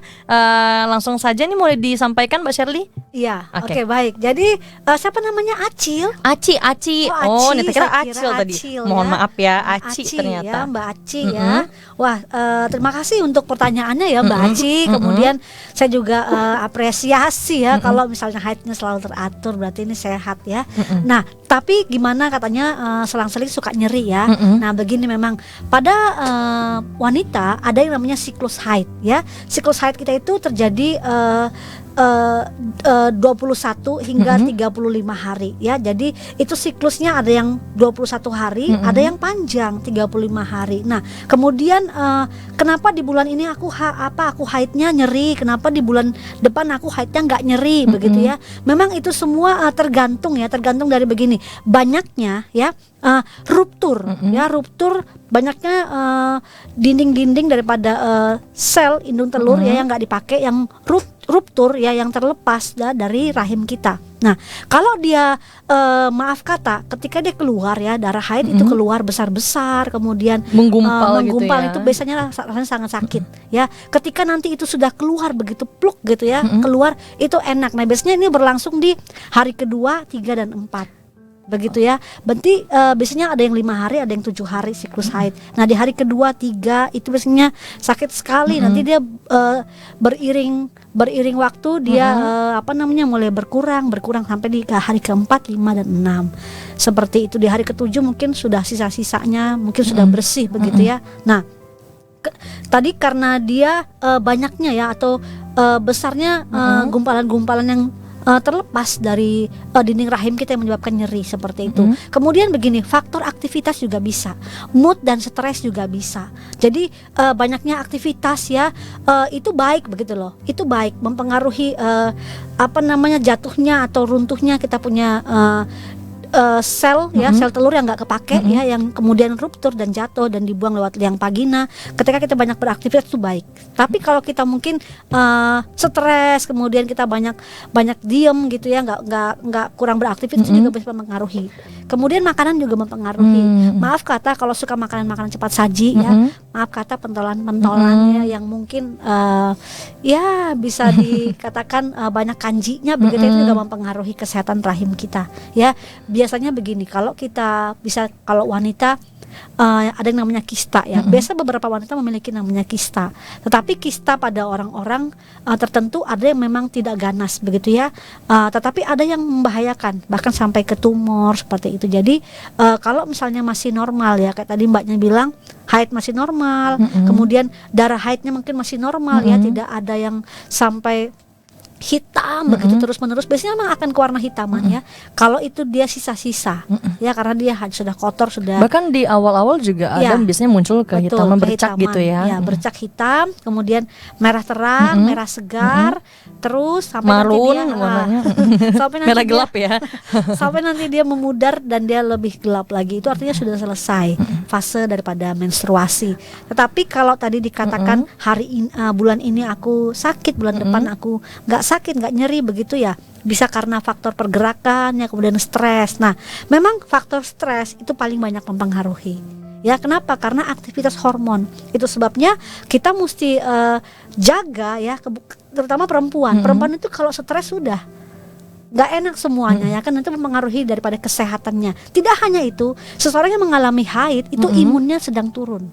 Langsung saja nih mulai disampaikan Mbak Shirley. Iya, oke, baik. Jadi siapa namanya Acil? Aci. Oh, Nita kira saya Acil tadi. Acil, Mohon ya. maaf ya, Aci ternyata. Ya, Mbak Aci ya. Wah, terima kasih untuk pertanyaannya ya Mbak Aci. Kemudian saya juga apresiasi ya kalau misalnya haidnya selalu teratur, berarti ini sehat ya. Nah, tapi gimana katanya selang-seling suka nyeri ya. Nah, begini memang pada wanita ada yang namanya siklus haid ya. Siklus haid kita itu terjadi 21 hingga 35 hari ya. Jadi itu siklusnya ada yang 21 hari, ada yang panjang 35 hari. Nah, kemudian kenapa di bulan ini aku haidnya nyeri, kenapa di bulan depan aku haidnya nggak nyeri begitu ya. Memang itu semua tergantung dari begini. Banyaknya ya ruptur banyaknya dinding-dinding daripada sel indung telur ya yang nggak dipakai, yang ruptur ya, yang terlepas dari rahim kita. Nah, kalau dia maaf kata ketika dia keluar ya, darah haid itu keluar besar-besar, kemudian menggumpal gitu ya. Itu biasanya rasanya sangat sakit ya. Ketika nanti itu sudah keluar begitu pluk gitu ya, keluar itu enak. Nah, biasanya ini berlangsung di hari kedua, 3 dan 4 begitu ya. Berarti biasanya ada yang 5 hari, ada yang 7 hari siklus haid. Nah, di hari kedua, 3 itu biasanya sakit sekali. Nanti dia beriring waktu dia mulai berkurang sampai di hari keempat, 5 dan 6. Seperti itu. Di hari ketujuh mungkin sudah sisa-sisanya mungkin sudah bersih begitu ya. Nah, tadi karena dia banyaknya ya atau besarnya gumpalan-gumpalan yang terlepas dari dinding rahim kita yang menyebabkan nyeri seperti itu. Kemudian begini, faktor aktivitas juga bisa, mood dan stres juga bisa. Jadi banyaknya aktivitas ya itu baik begitu loh. Itu baik mempengaruhi jatuhnya atau runtuhnya kita punya sel ya, sel telur yang nggak kepake ya, yang kemudian ruptur dan jatuh dan dibuang lewat liang vagina. Ketika kita banyak beraktivitas itu baik. Tapi kalau kita mungkin stres, kemudian kita banyak diem gitu ya, nggak kurang beraktivitas, itu juga bisa mempengaruhi. Kemudian makanan juga mempengaruhi. Maaf kata kalau suka makanan cepat saji ya, maaf kata pentolan-pentolannya yang mungkin ya bisa dikatakan banyak kanjinya begitu, itu juga mempengaruhi kesehatan rahim kita ya. Biasanya begini, kalau wanita ada yang namanya kista ya. Biasa beberapa wanita memiliki namanya kista. Tetapi kista pada orang-orang tertentu ada yang memang tidak ganas begitu ya. Tetapi ada yang membahayakan, bahkan sampai ke tumor seperti itu. Jadi kalau misalnya masih normal ya, kayak tadi Mbaknya bilang haid masih normal, kemudian darah haidnya mungkin masih normal ya, tidak ada yang sampai hitam begitu terus-menerus, biasanya memang akan ke warna hitaman ya. Kalau itu dia sisa-sisa ya, karena dia sudah kotor, sudah bahkan di awal-awal juga ada biasanya muncul kehitaman bercak gitu ya. Ya, bercak hitam, kemudian merah terang, merah segar, terus sampai marun nanti dia warnanya sampai nanti merah gelap ya. Sampai nanti dia memudar dan dia lebih gelap lagi. Itu artinya sudah selesai fase daripada menstruasi. Tetapi kalau tadi dikatakan bulan ini aku sakit, bulan depan aku nggak sakit, nggak nyeri begitu ya, bisa karena faktor pergerakan ya, kemudian stres. Nah, memang faktor stres itu paling banyak mempengaruhi ya. Kenapa? Karena aktivitas hormon. Itu sebabnya kita mesti jaga ya, terutama perempuan. Perempuan itu kalau stres sudah nggak enak semuanya ya kan, nanti mempengaruhi daripada kesehatannya. Tidak hanya itu, seseorang yang mengalami haid itu imunnya sedang turun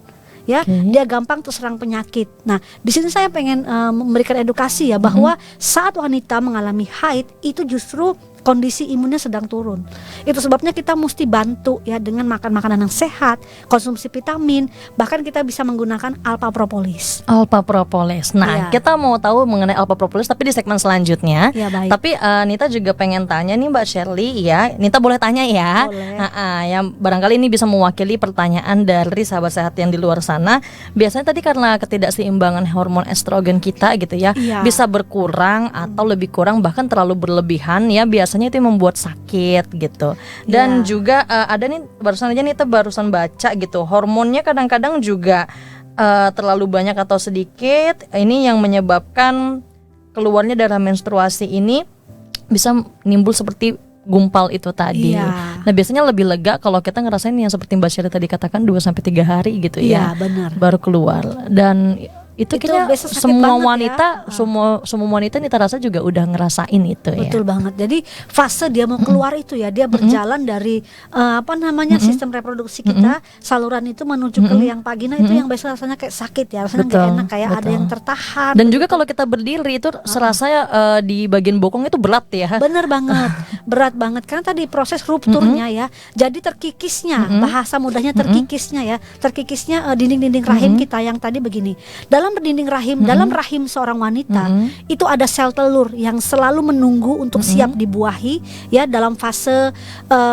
ya, dia gampang terserang penyakit. Nah, di sini saya pengen memberikan edukasi ya, bahwa saat wanita mengalami haid itu justru kondisi imunnya sedang turun. Itu sebabnya kita mesti bantu ya dengan makan makanan yang sehat, konsumsi vitamin, bahkan kita bisa menggunakan alpha propolis. Alpha propolis. Nah, kita mau tahu mengenai alpha propolis tapi di segmen selanjutnya. Ya, baik. Tapi Nita juga pengen tanya nih Mbak Shirley ya. Nita boleh tanya ya? Boleh. Yang barangkali ini bisa mewakili pertanyaan dari sahabat sehat yang di luar sana. Biasanya tadi karena ketidakseimbangan hormon estrogen kita gitu ya, bisa berkurang atau lebih kurang bahkan terlalu berlebihan ya. Biasanya biasanya itu yang membuat sakit gitu. Dan juga ada nih barusan aja nih kita barusan baca gitu, hormonnya kadang-kadang juga terlalu banyak atau sedikit, ini yang menyebabkan keluarnya darah menstruasi ini bisa nimbul seperti gumpal itu tadi. Nah biasanya lebih lega kalau kita ngerasain yang seperti Mbak Sherly tadi katakan 2-3 hari gitu ya, benar. baru keluar. Dan itu kayaknya semua wanita, ya. semua wanita nih terasa juga udah ngerasain itu. Betul banget. Jadi fase dia mau keluar itu ya, dia berjalan dari sistem reproduksi kita, saluran itu menuju ke liang vagina, itu yang biasa rasanya kayak sakit ya, rasanya nggak enak, kayak ada yang tertahan. Dan juga kalau kita berdiri itu serasa di bagian bokong itu berat ya. Bener banget, berat banget karena tadi proses rupturnya ya. Jadi terkikisnya, bahasa mudahnya terkikisnya dinding-dinding rahim kita yang tadi begini. Dalam dinding rahim, dalam rahim seorang wanita itu ada sel telur yang selalu menunggu untuk siap dibuahi ya, dalam fase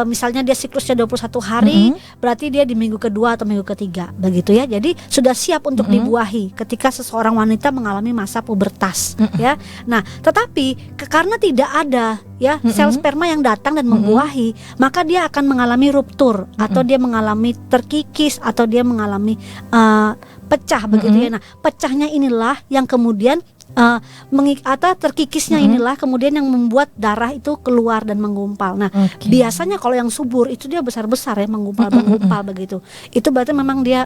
misalnya dia siklusnya 21 hari, berarti dia di minggu kedua atau minggu ketiga begitu ya. Jadi sudah siap untuk dibuahi ketika seseorang wanita mengalami masa pubertas ya. Nah, tetapi karena tidak ada ya sel sperma yang datang dan membuahi, maka dia akan mengalami ruptur atau dia mengalami terkikis atau dia mengalami pecah begitu ya. Nah, pecahnya inilah yang kemudian terkikisnya inilah kemudian yang membuat darah itu keluar dan menggumpal. Nah, biasanya kalau yang subur itu dia besar-besar ya, menggumpal begitu. Itu berarti memang dia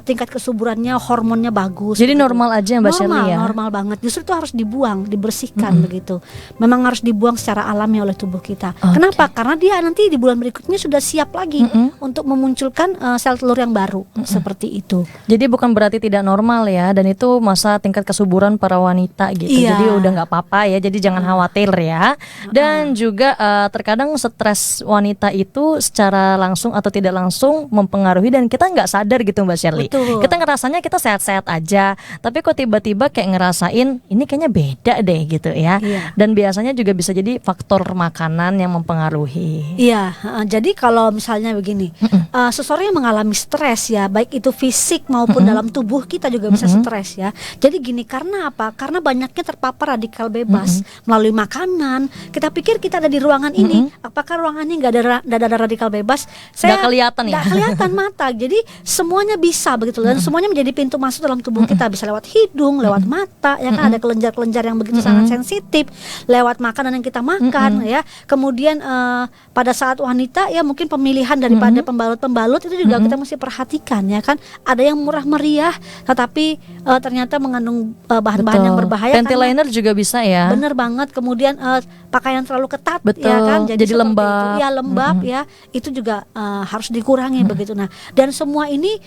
tingkat kesuburannya, hormonnya bagus. Jadi gitu. normal aja Mbak Sherly ya. Normal banget. Justru itu harus dibuang, dibersihkan begitu. Memang harus dibuang secara alami oleh tubuh kita. Kenapa? Karena dia nanti di bulan berikutnya sudah siap lagi untuk memunculkan sel telur yang baru seperti itu. Jadi bukan berarti tidak normal ya, dan itu masa tingkat kesuburan para wanita gitu. Jadi udah nggak apa-apa ya. Jadi jangan khawatir ya. Dan juga terkadang stres wanita itu secara langsung atau tidak langsung mempengaruhi dan kita nggak sadar gitu Mbak Sherly. Betul. Kita ngerasanya kita sehat-sehat aja, tapi kok tiba-tiba kayak ngerasain ini kayaknya beda deh gitu ya. Dan biasanya juga bisa jadi faktor makanan yang mempengaruhi. Jadi kalau misalnya begini, seseorang yang mengalami stres ya, baik itu fisik maupun dalam tubuh kita juga bisa stres ya. Jadi gini, karena apa? Karena banyaknya terpapar radikal bebas melalui makanan. Kita pikir kita ada di ruangan ini, apakah ruangan ini nggak ada radikal bebas? Nggak kelihatan ya? Nggak kelihatan mata. Jadi semuanya bisa begitu, dan semuanya menjadi pintu masuk dalam tubuh kita. Bisa lewat hidung, lewat mata, ya kan ada kelenjar-kelenjar yang begitu sangat sensitif, lewat makanan yang kita makan ya. Kemudian pada saat wanita ya mungkin pemilihan daripada pembalut-pembalut itu juga kita mesti perhatikan ya kan. Ada yang murah meriah, tetapi ternyata mengandung bahan-bahan yang berbahaya. Panty liner juga bisa ya. Bener banget. Kemudian pakaian terlalu ketat ya kan, jadi lembab. Itu. Ya lembab ya, itu juga harus dikurangi begitu. Nah, dan semua ini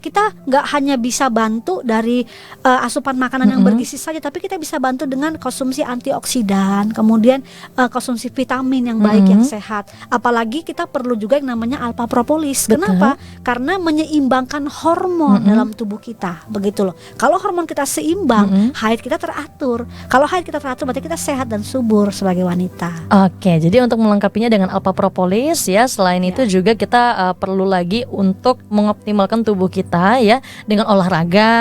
kita nggak hanya bisa bantu dari asupan makanan yang bergizi saja, tapi kita bisa bantu dengan konsumsi antioksidan, kemudian konsumsi vitamin yang baik yang sehat. Apalagi kita perlu juga yang namanya alpha propolis. Kenapa? Karena menyeimbangkan hormon dalam tubuh kita begitu loh. Kalau hormon kita seimbang, haid kita teratur. Kalau haid kita teratur berarti kita sehat dan subur sebagai wanita. Oke, jadi untuk melengkapinya dengan alpha propolis ya, selain itu juga kita perlu lagi untuk mengoptimalkan tubuh kita ya dengan olahraga,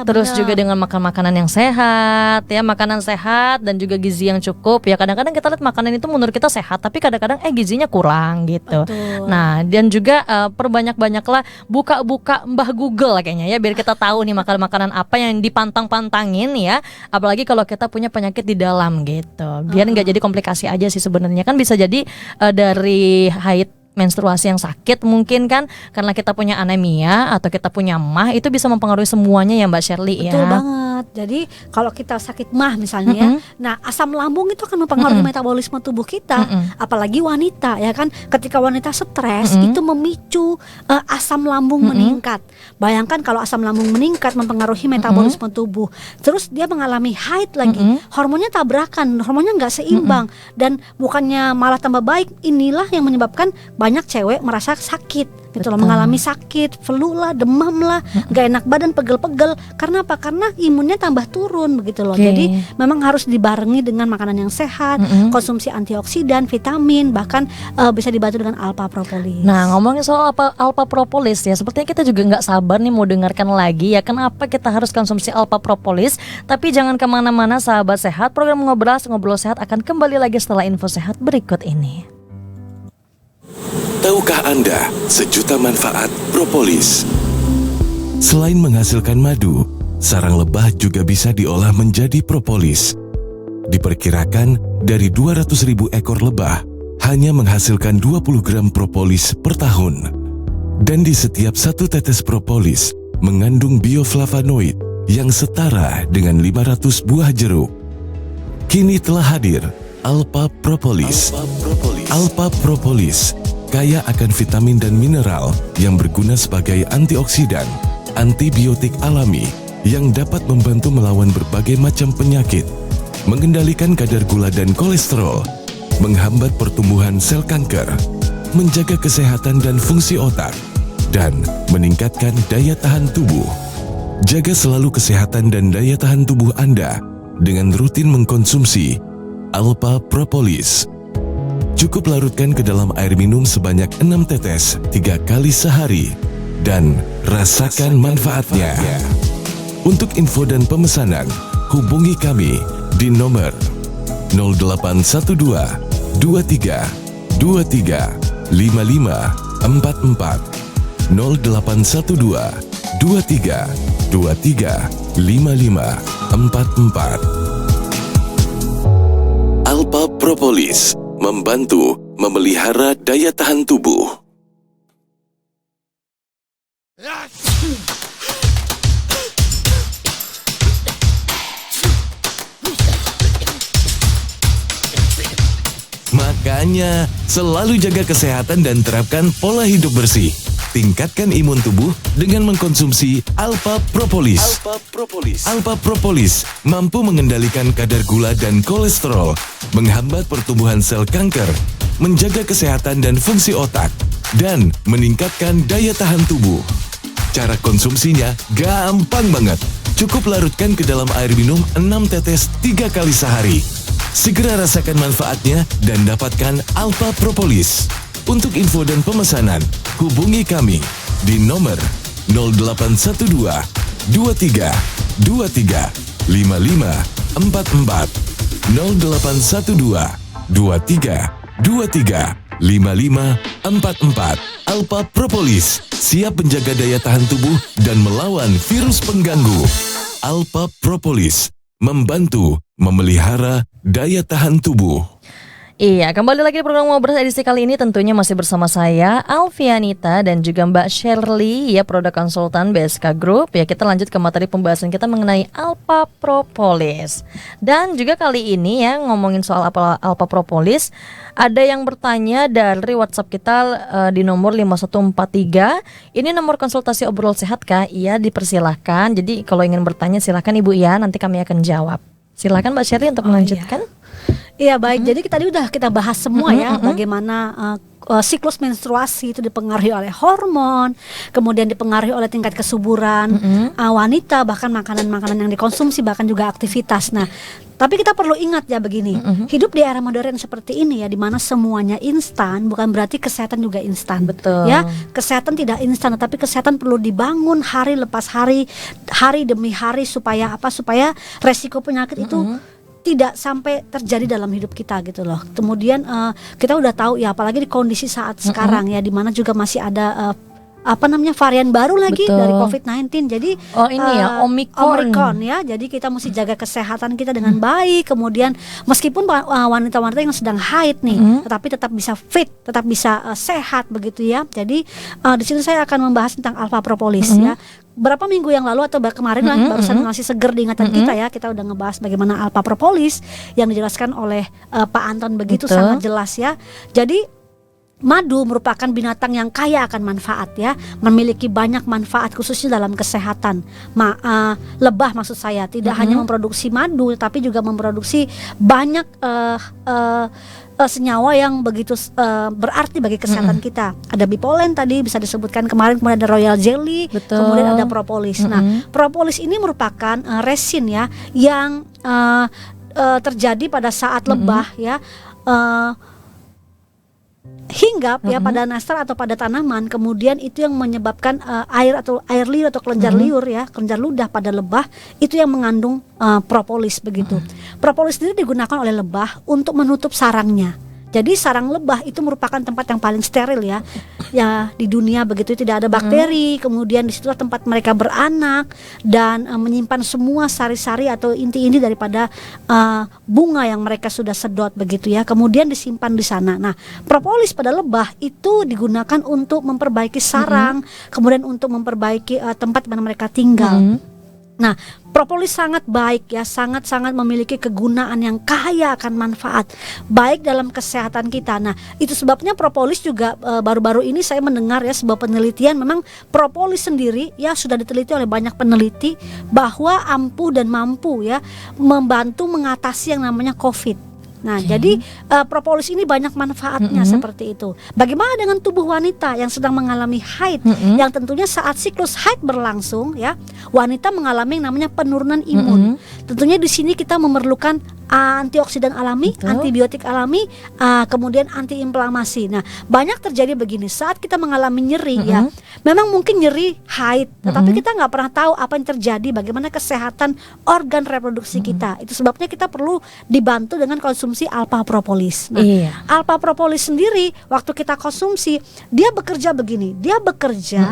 terus juga dengan makan makanan yang sehat ya, makanan sehat dan juga gizi yang cukup ya. Kadang-kadang kita lihat makanan itu menurut kita sehat, tapi kadang-kadang gizinya kurang gitu. Nah, dan juga perbanyak-banyaklah buka-buka Mbah Google kayaknya ya, biar kita tahu nih makanan apa yang dipantang-pantangin ya, apalagi kalau kita punya penyakit di dalam gitu, biar nggak jadi komplikasi aja sih sebenarnya. Kan bisa jadi dari haid menstruasi yang sakit mungkin kan, karena kita punya anemia atau kita punya MAH, itu bisa mempengaruhi semuanya ya Mbak Sherly ya. Betul banget. Jadi kalau kita sakit MAH misalnya ya, nah asam lambung itu akan mempengaruhi metabolisme tubuh kita, apalagi wanita ya kan. Ketika wanita stres itu memicu asam lambung meningkat. Bayangkan kalau asam lambung meningkat mempengaruhi metabolisme tubuh, terus dia mengalami haid lagi, hormonnya tabrakan, hormonnya nggak seimbang, dan bukannya malah tambah baik, inilah yang menyebabkan banyak cewek merasa sakit gitu loh, Betul. mengalami sakit, flu lah, demam lah, nggak enak badan, pegel-pegel. Karena apa? Karena imunnya tambah turun begitu loh. Oke. Jadi memang harus dibarengi dengan makanan yang sehat, konsumsi antioksidan, vitamin, bahkan bisa dibantu dengan alpha propolis. Nah, ngomongin soal alpha propolis ya, sepertinya kita juga nggak sabar nih mau dengarkan lagi ya kenapa kita harus konsumsi alpha propolis. Tapi jangan kemana-mana sahabat sehat, program Ngobrol Sehat akan kembali lagi setelah info sehat berikut ini. Tahukah Anda sejuta manfaat propolis? Selain menghasilkan madu, sarang lebah juga bisa diolah menjadi propolis. Diperkirakan dari 200.000 ekor lebah hanya menghasilkan 20 gram propolis per tahun. Dan di setiap satu tetes propolis mengandung bioflavonoid yang setara dengan 500 buah jeruk. Kini telah hadir Alpha Propolis. Alpha Propolis kaya akan vitamin dan mineral yang berguna sebagai antioksidan, antibiotik alami yang dapat membantu melawan berbagai macam penyakit, mengendalikan kadar gula dan kolesterol, menghambat pertumbuhan sel kanker, menjaga kesehatan dan fungsi otak, dan meningkatkan daya tahan tubuh. Jaga selalu kesehatan dan daya tahan tubuh Anda dengan rutin mengkonsumsi Alpha Propolis. Cukup larutkan ke dalam air minum sebanyak 6 tetes 3 kali sehari dan rasakan manfaatnya. Untuk info dan pemesanan, hubungi kami di nomor 0812 23 23 5544 0812 23 23 5544. Alpha Propolis membantu memelihara daya tahan tubuh. Makanya, selalu jaga kesehatan dan terapkan pola hidup bersih. Tingkatkan imun tubuh dengan mengkonsumsi Alpha Propolis. Alpha Propolis mampu mengendalikan kadar gula dan kolesterol, menghambat pertumbuhan sel kanker, menjaga kesehatan dan fungsi otak, dan meningkatkan daya tahan tubuh. Cara konsumsinya gampang banget. Cukup larutkan ke dalam air minum 6 tetes 3 kali sehari. Segera rasakan manfaatnya dan dapatkan Alpha Propolis. Untuk info dan pemesanan, hubungi kami di nomor 0812 23 23 5544 0812 23 23 5544. Alpha Propolis siap menjaga daya tahan tubuh dan melawan virus pengganggu. Alpha Propolis membantu memelihara daya tahan tubuh. Iya, kembali lagi di program Ngobrol edisi kali ini tentunya masih bersama saya Alfianita dan juga Mbak Shirley ya, produk konsultan BSK Group. Ya, kita lanjut ke materi pembahasan kita mengenai Alpha Propolis. Dan juga kali ini ya ngomongin soal Alpha Propolis, ada yang bertanya dari WhatsApp kita di nomor 5143. Ini nomor konsultasi obrol sehat Kak? Iya, dipersilahkan. Jadi kalau ingin bertanya silahkan Ibu ya, nanti kami akan jawab. Silakan Mbak Shirley untuk melanjutkan. Iya baik, jadi tadi udah kita bahas semua ya bagaimana siklus menstruasi itu dipengaruhi oleh hormon, kemudian dipengaruhi oleh tingkat kesuburan wanita, bahkan makanan-makanan yang dikonsumsi, bahkan juga aktivitas. Nah, tapi kita perlu ingat ya begini, hidup di era modern seperti ini ya, di mana semuanya instan, bukan berarti kesehatan juga instan. Betul. Ya, kesehatan tidak instan, tapi kesehatan perlu dibangun hari lepas hari, hari demi hari supaya apa? Supaya resiko penyakit itu tidak sampai terjadi dalam hidup kita gitu loh. Kemudian kita udah tahu ya, apalagi di kondisi saat sekarang ya, di mana juga masih ada varian baru lagi dari COVID-19. Jadi ini ya Omicron ya. Jadi kita mesti jaga kesehatan kita dengan baik. Kemudian meskipun wanita-wanita yang sedang haid nih, tetapi tetap bisa fit, tetap bisa sehat begitu ya. Jadi di sini saya akan membahas tentang Alpha Propolis ya. Berapa minggu yang lalu atau kemarin lah, barusan masih seger di ingatan kita ya, kita udah ngebahas bagaimana Alpha Propolis yang dijelaskan oleh Pak Anton begitu sangat jelas ya. Jadi madu merupakan binatang yang kaya akan manfaat ya, memiliki banyak manfaat khususnya dalam kesehatan. Lebah maksud saya tidak hanya memproduksi madu, tapi juga memproduksi banyak senyawa yang begitu berarti bagi kesehatan kita. Ada bipolen tadi bisa disebutkan kemarin, kemudian ada royal jelly, kemudian ada propolis. Nah, propolis ini merupakan resin ya yang terjadi pada saat lebah ya. Hinggap ya pada nastar atau pada tanaman, kemudian itu yang menyebabkan air liur atau kelenjar liur ya, kelenjar ludah pada lebah itu yang mengandung propolis begitu. Propolis sendiri digunakan oleh lebah untuk menutup sarangnya. Jadi sarang lebah itu merupakan tempat yang paling steril ya di dunia begitu, tidak ada bakteri. Kemudian disitulah tempat mereka beranak dan menyimpan semua sari-sari atau inti-inti daripada bunga yang mereka sudah sedot begitu ya. Kemudian disimpan di sana. Nah, propolis pada lebah itu digunakan untuk memperbaiki sarang, kemudian untuk memperbaiki tempat di mana mereka tinggal. Nah, propolis sangat baik ya, sangat-sangat memiliki kegunaan yang kaya akan manfaat baik dalam kesehatan kita. Nah, itu sebabnya propolis juga baru-baru ini saya mendengar ya sebuah penelitian, memang propolis sendiri ya sudah diteliti oleh banyak peneliti bahwa ampuh dan mampu ya membantu mengatasi yang namanya COVID. Nah, jadi propolis ini banyak manfaatnya seperti itu. Bagaimana dengan tubuh wanita yang sedang mengalami haid, yang tentunya saat siklus haid berlangsung ya, wanita mengalami yang namanya penurunan imun. Tentunya di sini kita memerlukan antioksidan alami, antibiotik alami, kemudian antiinflamasi. Nah, banyak terjadi begini saat kita mengalami nyeri ya. Memang mungkin nyeri haid, tetapi kita nggak pernah tahu apa yang terjadi, bagaimana kesehatan organ reproduksi kita. Itu sebabnya kita perlu dibantu dengan konsumsi alpha propolis. Nah, alpha propolis sendiri waktu kita konsumsi, dia bekerja begini, dia bekerja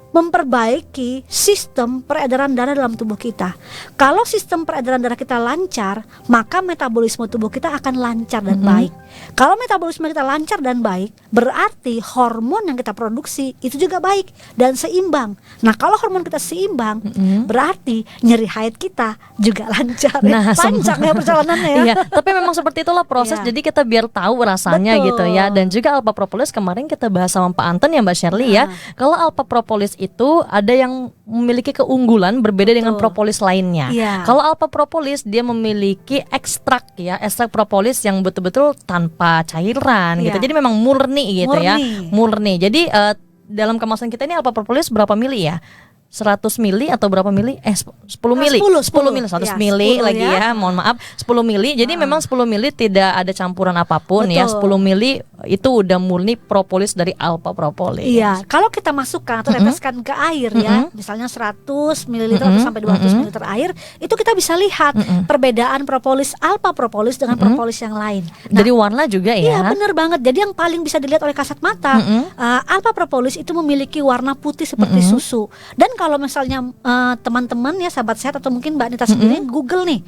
memperbaiki sistem peredaran darah dalam tubuh kita. Kalau sistem peredaran darah kita lancar, maka metabolisme tubuh kita akan lancar dan baik. Kalau metabolisme kita lancar dan baik, berarti hormon yang kita produksi itu juga baik dan seimbang. Nah, kalau hormon kita seimbang, berarti nyeri haid kita juga lancar. Nah, panjang ya perjalanannya ya. Iya, tapi memang seperti itulah proses. Jadi kita biar tahu rasanya gitu ya. Dan juga alpha propolis kemarin kita bahas sama Pak Anton ya, Mbak Shirley ya. Kalau alpha propolis itu ada yang memiliki keunggulan berbeda dengan propolis lainnya. Kalau alpha propolis dia memiliki ekstrak ya, ekstrak propolis yang betul-betul tanpa cairan gitu. Jadi memang murni gitu ya. Murni. Jadi dalam kemasan kita ini alpha propolis berapa mili ya? 100 mili atau berapa mili? 10 mili. 10 mili, 100 mili lagi ya. Mohon maaf, 10 mili. Jadi memang 10 mili tidak ada campuran apapun ya. 10 mili itu udah murni propolis dari alpha propolis. Iya, kalau kita masukkan atau teteskan ke air ya, misalnya 100 ml atau sampai 200 ml air, itu kita bisa lihat perbedaan propolis alpha propolis dengan propolis yang lain. Nah, dari warna juga ya. Iya, benar banget. Jadi yang paling bisa dilihat oleh kasat mata, alpha propolis itu memiliki warna putih seperti susu. Dan kalau misalnya teman-teman ya sahabat sehat atau mungkin Mbak Nita sendiri Google nih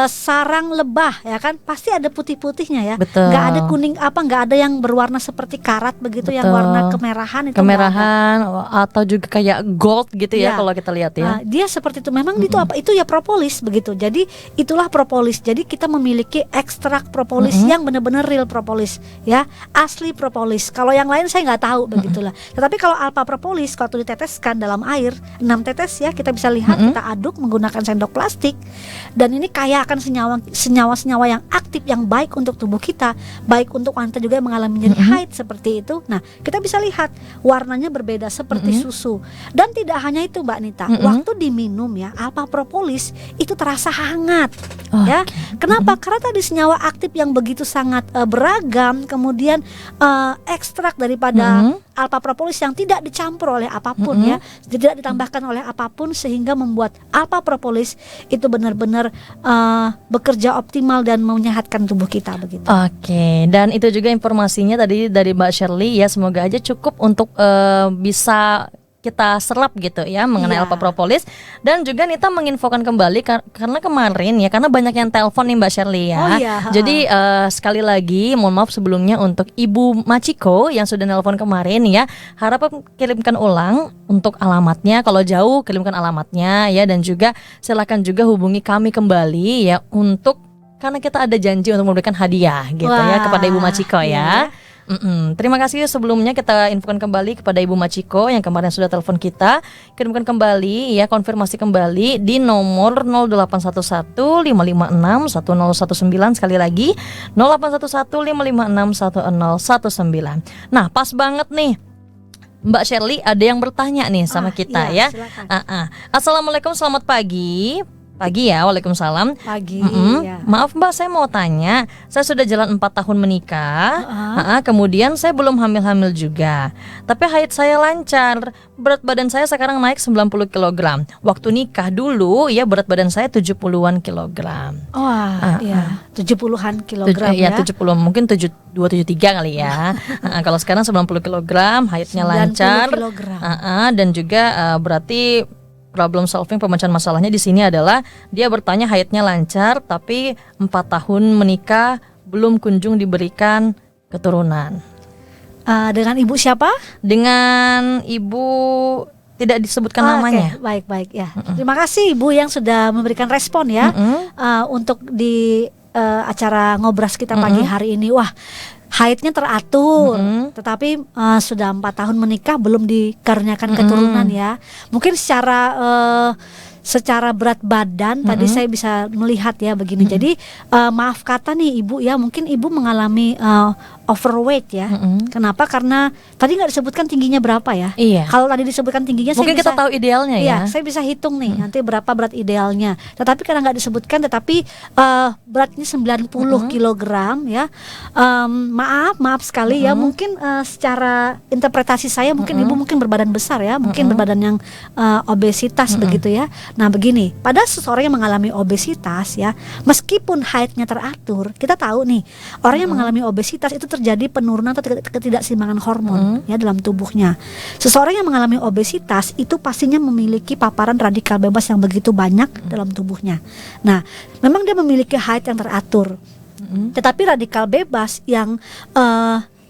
sarang lebah ya kan, pasti ada putih-putihnya ya. Nggak ada kuning nggak ada yang berwarna seperti karat begitu, yang warna kemerahan itu atau juga kayak gold gitu ya kalau kita lihat ya. Dia seperti itu. Memang itu apa? Itu ya propolis begitu. Jadi itulah propolis. Jadi kita memiliki ekstrak propolis yang benar-benar real propolis ya, asli propolis. Kalau yang lain saya nggak tahu begitulah. Tetapi kalau alpha propolis waktu diteteskan dalam air 6 tetes ya, kita bisa lihat, kita aduk menggunakan sendok plastik, dan ini kaya akan senyawa-senyawa yang aktif yang baik untuk tubuh kita, baik untuk wanita juga yang mengalami nyeri haid seperti itu. Nah, kita bisa lihat warnanya berbeda seperti susu. Dan tidak hanya itu Mbak Nita, waktu diminum ya alpha propolis itu terasa hangat ya. Kenapa? Karena tadi senyawa aktif yang begitu sangat beragam, kemudian ekstrak daripada alpha propolis yang tidak dicampur oleh apapun ya, tidak ditambahkan oleh apapun, sehingga membuat alpha propolis itu benar-benar bekerja optimal dan menyehatkan tubuh kita begitu. Oke, dan itu juga informasinya tadi dari Mbak Shirley ya, semoga aja cukup untuk bisa kita serap gitu ya mengenai alpha propolis. Dan juga Nita menginfokan kembali karena kemarin ya, karena banyak yang telepon nih Mbak Shirley ya. Jadi sekali lagi mohon maaf sebelumnya untuk Ibu Machiko yang sudah telepon kemarin ya, harap kirimkan ulang untuk alamatnya, kalau jauh kirimkan alamatnya ya, dan juga silakan juga hubungi kami kembali ya, untuk karena kita ada janji untuk memberikan hadiah gitu ya kepada Ibu Machiko ya. Terima kasih sebelumnya kita infokan kembali kepada Ibu Machiko yang kemarin sudah telepon kita. Kirimkan kembali ya, konfirmasi kembali di nomor 0811-556-1019. Sekali lagi 0811-556-1019. Nah, pas banget nih Mbak Shirley, ada yang bertanya nih sama kita iya, ya. silakan. Assalamualaikum, selamat pagi. Pagi ya, waalaikumsalam. Pagi. Ya. Maaf Mbak, saya mau tanya. Saya sudah jalan 4 tahun menikah. Kemudian saya belum hamil-hamil juga. Tapi haid saya lancar. Berat badan saya sekarang naik 90 kg. Waktu nikah dulu ya berat badan saya 70-an kilogram. Wah, iya. 70-an kilogram ya. 70, mungkin 72-73 kali ya. Kalau sekarang 90 kg, haidnya lancar. 90 kilogram. Dan juga berarti problem solving, pemecahan masalahnya di sini adalah dia bertanya haidnya lancar tapi 4 tahun menikah belum kunjung diberikan keturunan. Dengan ibu siapa? Dengan ibu tidak disebutkan namanya. Okay. Baik ya. Terima kasih ibu yang sudah memberikan respon ya untuk di acara ngobras kita pagi hari ini. Wah, haidnya teratur, tetapi sudah 4 tahun menikah belum dikaruniakan keturunan ya. Mungkin secara berat badan tadi saya bisa melihat ya begini. Jadi maaf kata nih ibu ya, mungkin ibu mengalami overweight ya. Kenapa? Karena tadi nggak disebutkan tingginya berapa ya. Iya. Kalau tadi disebutkan tingginya mungkin saya kita tahu idealnya ya. Iya, saya bisa hitung nih nanti berapa berat idealnya. Tetapi karena nggak disebutkan, tetapi beratnya 90 kilogram ya. Maaf sekali ya. Mungkin secara interpretasi saya mungkin ibu mungkin berbadan besar ya, mungkin berbadan yang obesitas begitu ya. Nah begini, pada seseorang yang mengalami obesitas ya, meskipun haidnya teratur, kita tahu nih orang yang mengalami obesitas itu terjadi penurunan atau ketidakseimbangan hormon ya dalam tubuhnya. Seseorang yang mengalami obesitas itu pastinya memiliki paparan radikal bebas yang begitu banyak dalam tubuhnya. Nah, memang dia memiliki haid yang teratur, tetapi radikal bebas yang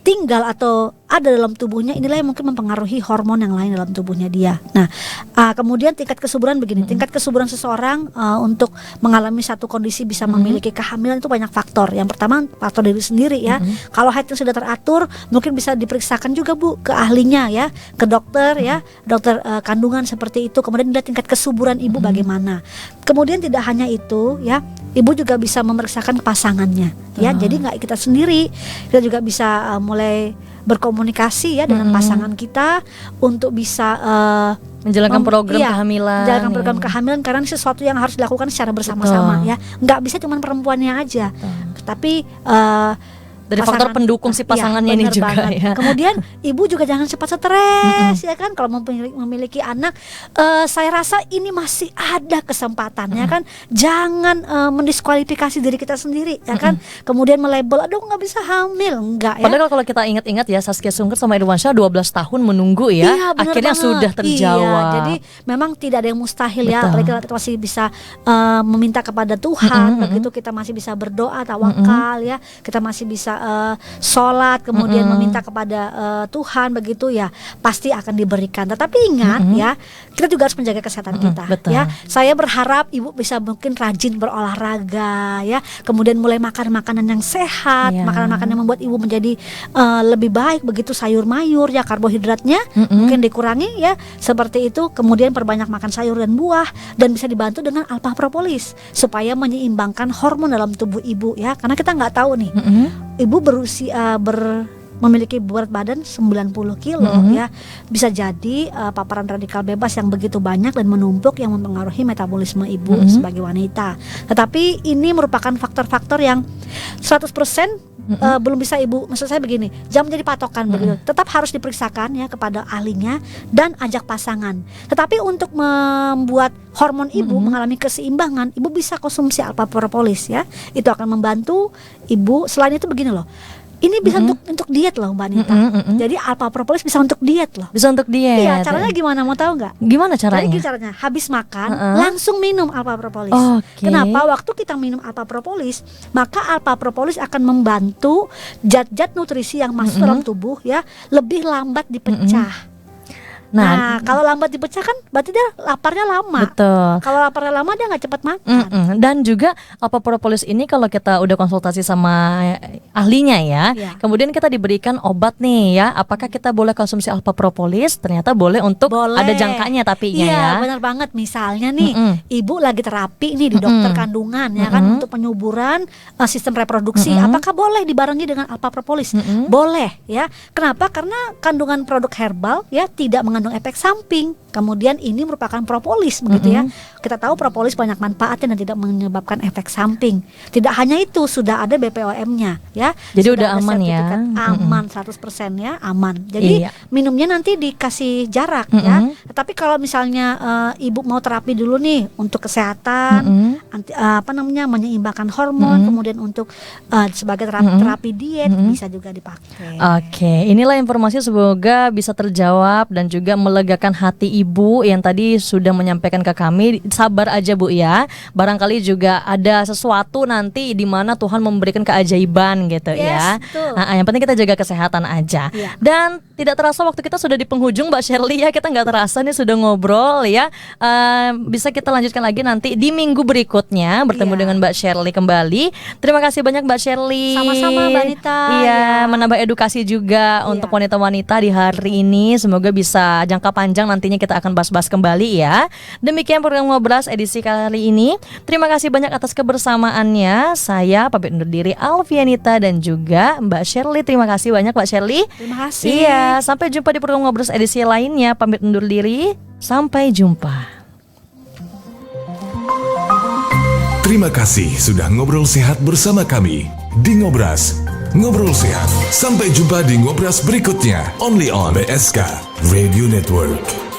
tinggal atau ada dalam tubuhnya, inilah yang mungkin mempengaruhi hormon yang lain dalam tubuhnya dia. Nah, kemudian tingkat kesuburan begini, tingkat kesuburan seseorang untuk mengalami satu kondisi bisa memiliki kehamilan itu banyak faktor. Yang pertama faktor diri sendiri ya. Kalau haidnya sudah teratur, mungkin bisa diperiksakan juga Bu ke ahlinya ya, ke dokter ya, dokter kandungan seperti itu. Kemudian dilihat tingkat kesuburan ibu bagaimana. Kemudian tidak hanya itu ya, ibu juga bisa memeriksakan pasangannya ya. Jadi nggak kita sendiri, kita juga bisa mulai berkomunikasi ya dengan pasangan kita untuk bisa menjalankan program kehamilan. Menjalankan program kehamilan karena ini sesuatu yang harus dilakukan secara bersama-sama ya. Nggak bisa cuma perempuannya aja. Tapi dari faktor pendukung si pasangannya ini juga banget. Ya. Kemudian ibu juga jangan cepat stres ya kan. Kalau memiliki anak, saya rasa ini masih ada kesempatannya kan. Jangan mendiskualifikasi diri kita sendiri ya kan. Kemudian melabel, aduh nggak bisa hamil, enggak ya. Padahal kalau kita ingat-ingat ya, Saskia Sungkar sama Irwansyah 12 tahun menunggu ya. Iya, akhirnya banget. Sudah terjawab. Iya, jadi memang tidak ada yang mustahil ya. Apalagi kita masih bisa meminta kepada Tuhan, begitu kita masih bisa berdoa, tawakal ya. Kita masih bisa sholat, kemudian meminta kepada Tuhan begitu ya, pasti akan diberikan. Tetapi ingat ya, kita juga harus menjaga kesehatan kita ya. Saya berharap ibu bisa mungkin rajin berolahraga ya, kemudian mulai makan makanan yang sehat, makanan-makanan yang membuat ibu menjadi lebih baik begitu, sayur mayur ya, karbohidratnya mungkin dikurangi ya, seperti itu. Kemudian perbanyak makan sayur dan buah, dan bisa dibantu dengan alpha propolis supaya menyeimbangkan hormon dalam tubuh ibu ya. Karena kita nggak tahu nih, ibu memiliki berat badan 90 kilo ya, bisa jadi paparan radikal bebas yang begitu banyak dan menumpuk yang mempengaruhi metabolisme ibu sebagai wanita. Tetapi ini merupakan faktor-faktor yang 100% belum bisa ibu, maksud saya begini, jangan menjadi patokan begitu. Tetap harus diperiksakan ya kepada ahlinya dan ajak pasangan. Tetapi untuk membuat hormon ibu mengalami keseimbangan, ibu bisa konsumsi alpha propolis ya. Itu akan membantu ibu. Selain itu begini loh, ini bisa untuk diet loh Mbak Nita. Jadi alpha propolis bisa untuk diet loh. Bisa untuk diet. Iya, caranya gimana, mau tahu nggak? Gimana caranya? Jadi caranya habis makan langsung minum alpha propolis. Kenapa? Waktu kita minum alpha propolis, maka alpha propolis akan membantu zat-zat nutrisi yang masuk dalam tubuh ya lebih lambat dipecah. Nah, kalau lambat dipecahkan berarti dia laparnya lama. Betul. Kalau laparnya lama dia nggak cepat makan. Dan juga alpha propolis ini kalau kita udah konsultasi sama ahlinya ya, kemudian kita diberikan obat nih ya, apakah kita boleh konsumsi alpha propolis? Ternyata boleh untuk ada jangkanya tapi ya. Iya, benar banget. Misalnya nih, ibu lagi terapi nih di dokter kandungan ya kan untuk penyuburan sistem reproduksi. Apakah boleh dibarengi dengan alpha propolis? Boleh ya. Kenapa? Karena kandungan produk herbal ya tidak mengandung efek samping. Kemudian ini merupakan propolis begitu ya. Kita tahu propolis banyak manfaatnya dan tidak menyebabkan efek samping. Tidak hanya itu, sudah ada BPOM-nya ya. Jadi sudah udah aman ya. Aman 100% ya, aman. Jadi minumnya nanti dikasih jarak ya. Tapi kalau misalnya ibu mau terapi dulu nih untuk kesehatan, menyeimbangkan hormon, kemudian untuk sebagai terapi diet bisa juga dipakai. Oke, inilah informasi, semoga bisa terjawab dan juga melegakan hati ibu yang tadi sudah menyampaikan ke kami. Sabar aja Bu ya, barangkali juga ada sesuatu nanti di mana Tuhan memberikan keajaiban gitu ya. Nah, yang penting kita jaga kesehatan aja. Dan tidak terasa waktu kita sudah di penghujung Mbak Shirley ya, kita nggak terasa nih sudah ngobrol ya. Bisa kita lanjutkan lagi nanti di minggu berikutnya bertemu dengan Mbak Shirley kembali. Terima kasih banyak Mbak Shirley. Sama-sama Mbak Anita. Iya, menambah edukasi juga untuk wanita-wanita di hari ini. Semoga bisa jangka panjang nantinya kita akan bahas-bahas kembali ya. Demikian program Ngobras edisi kali ini. Terima kasih banyak atas kebersamaannya. Saya pamit undur diri, Alfianita dan juga Mbak Shirley. Terima kasih banyak Mbak Shirley. Terima kasih. Iya, sampai jumpa di program Ngobras edisi lainnya. Pamit undur diri. Sampai jumpa. Terima kasih sudah ngobrol sehat bersama kami di Ngobras. Ngobrol sehat. Sampai jumpa di Ngobras berikutnya. Only on BSK Radio Network.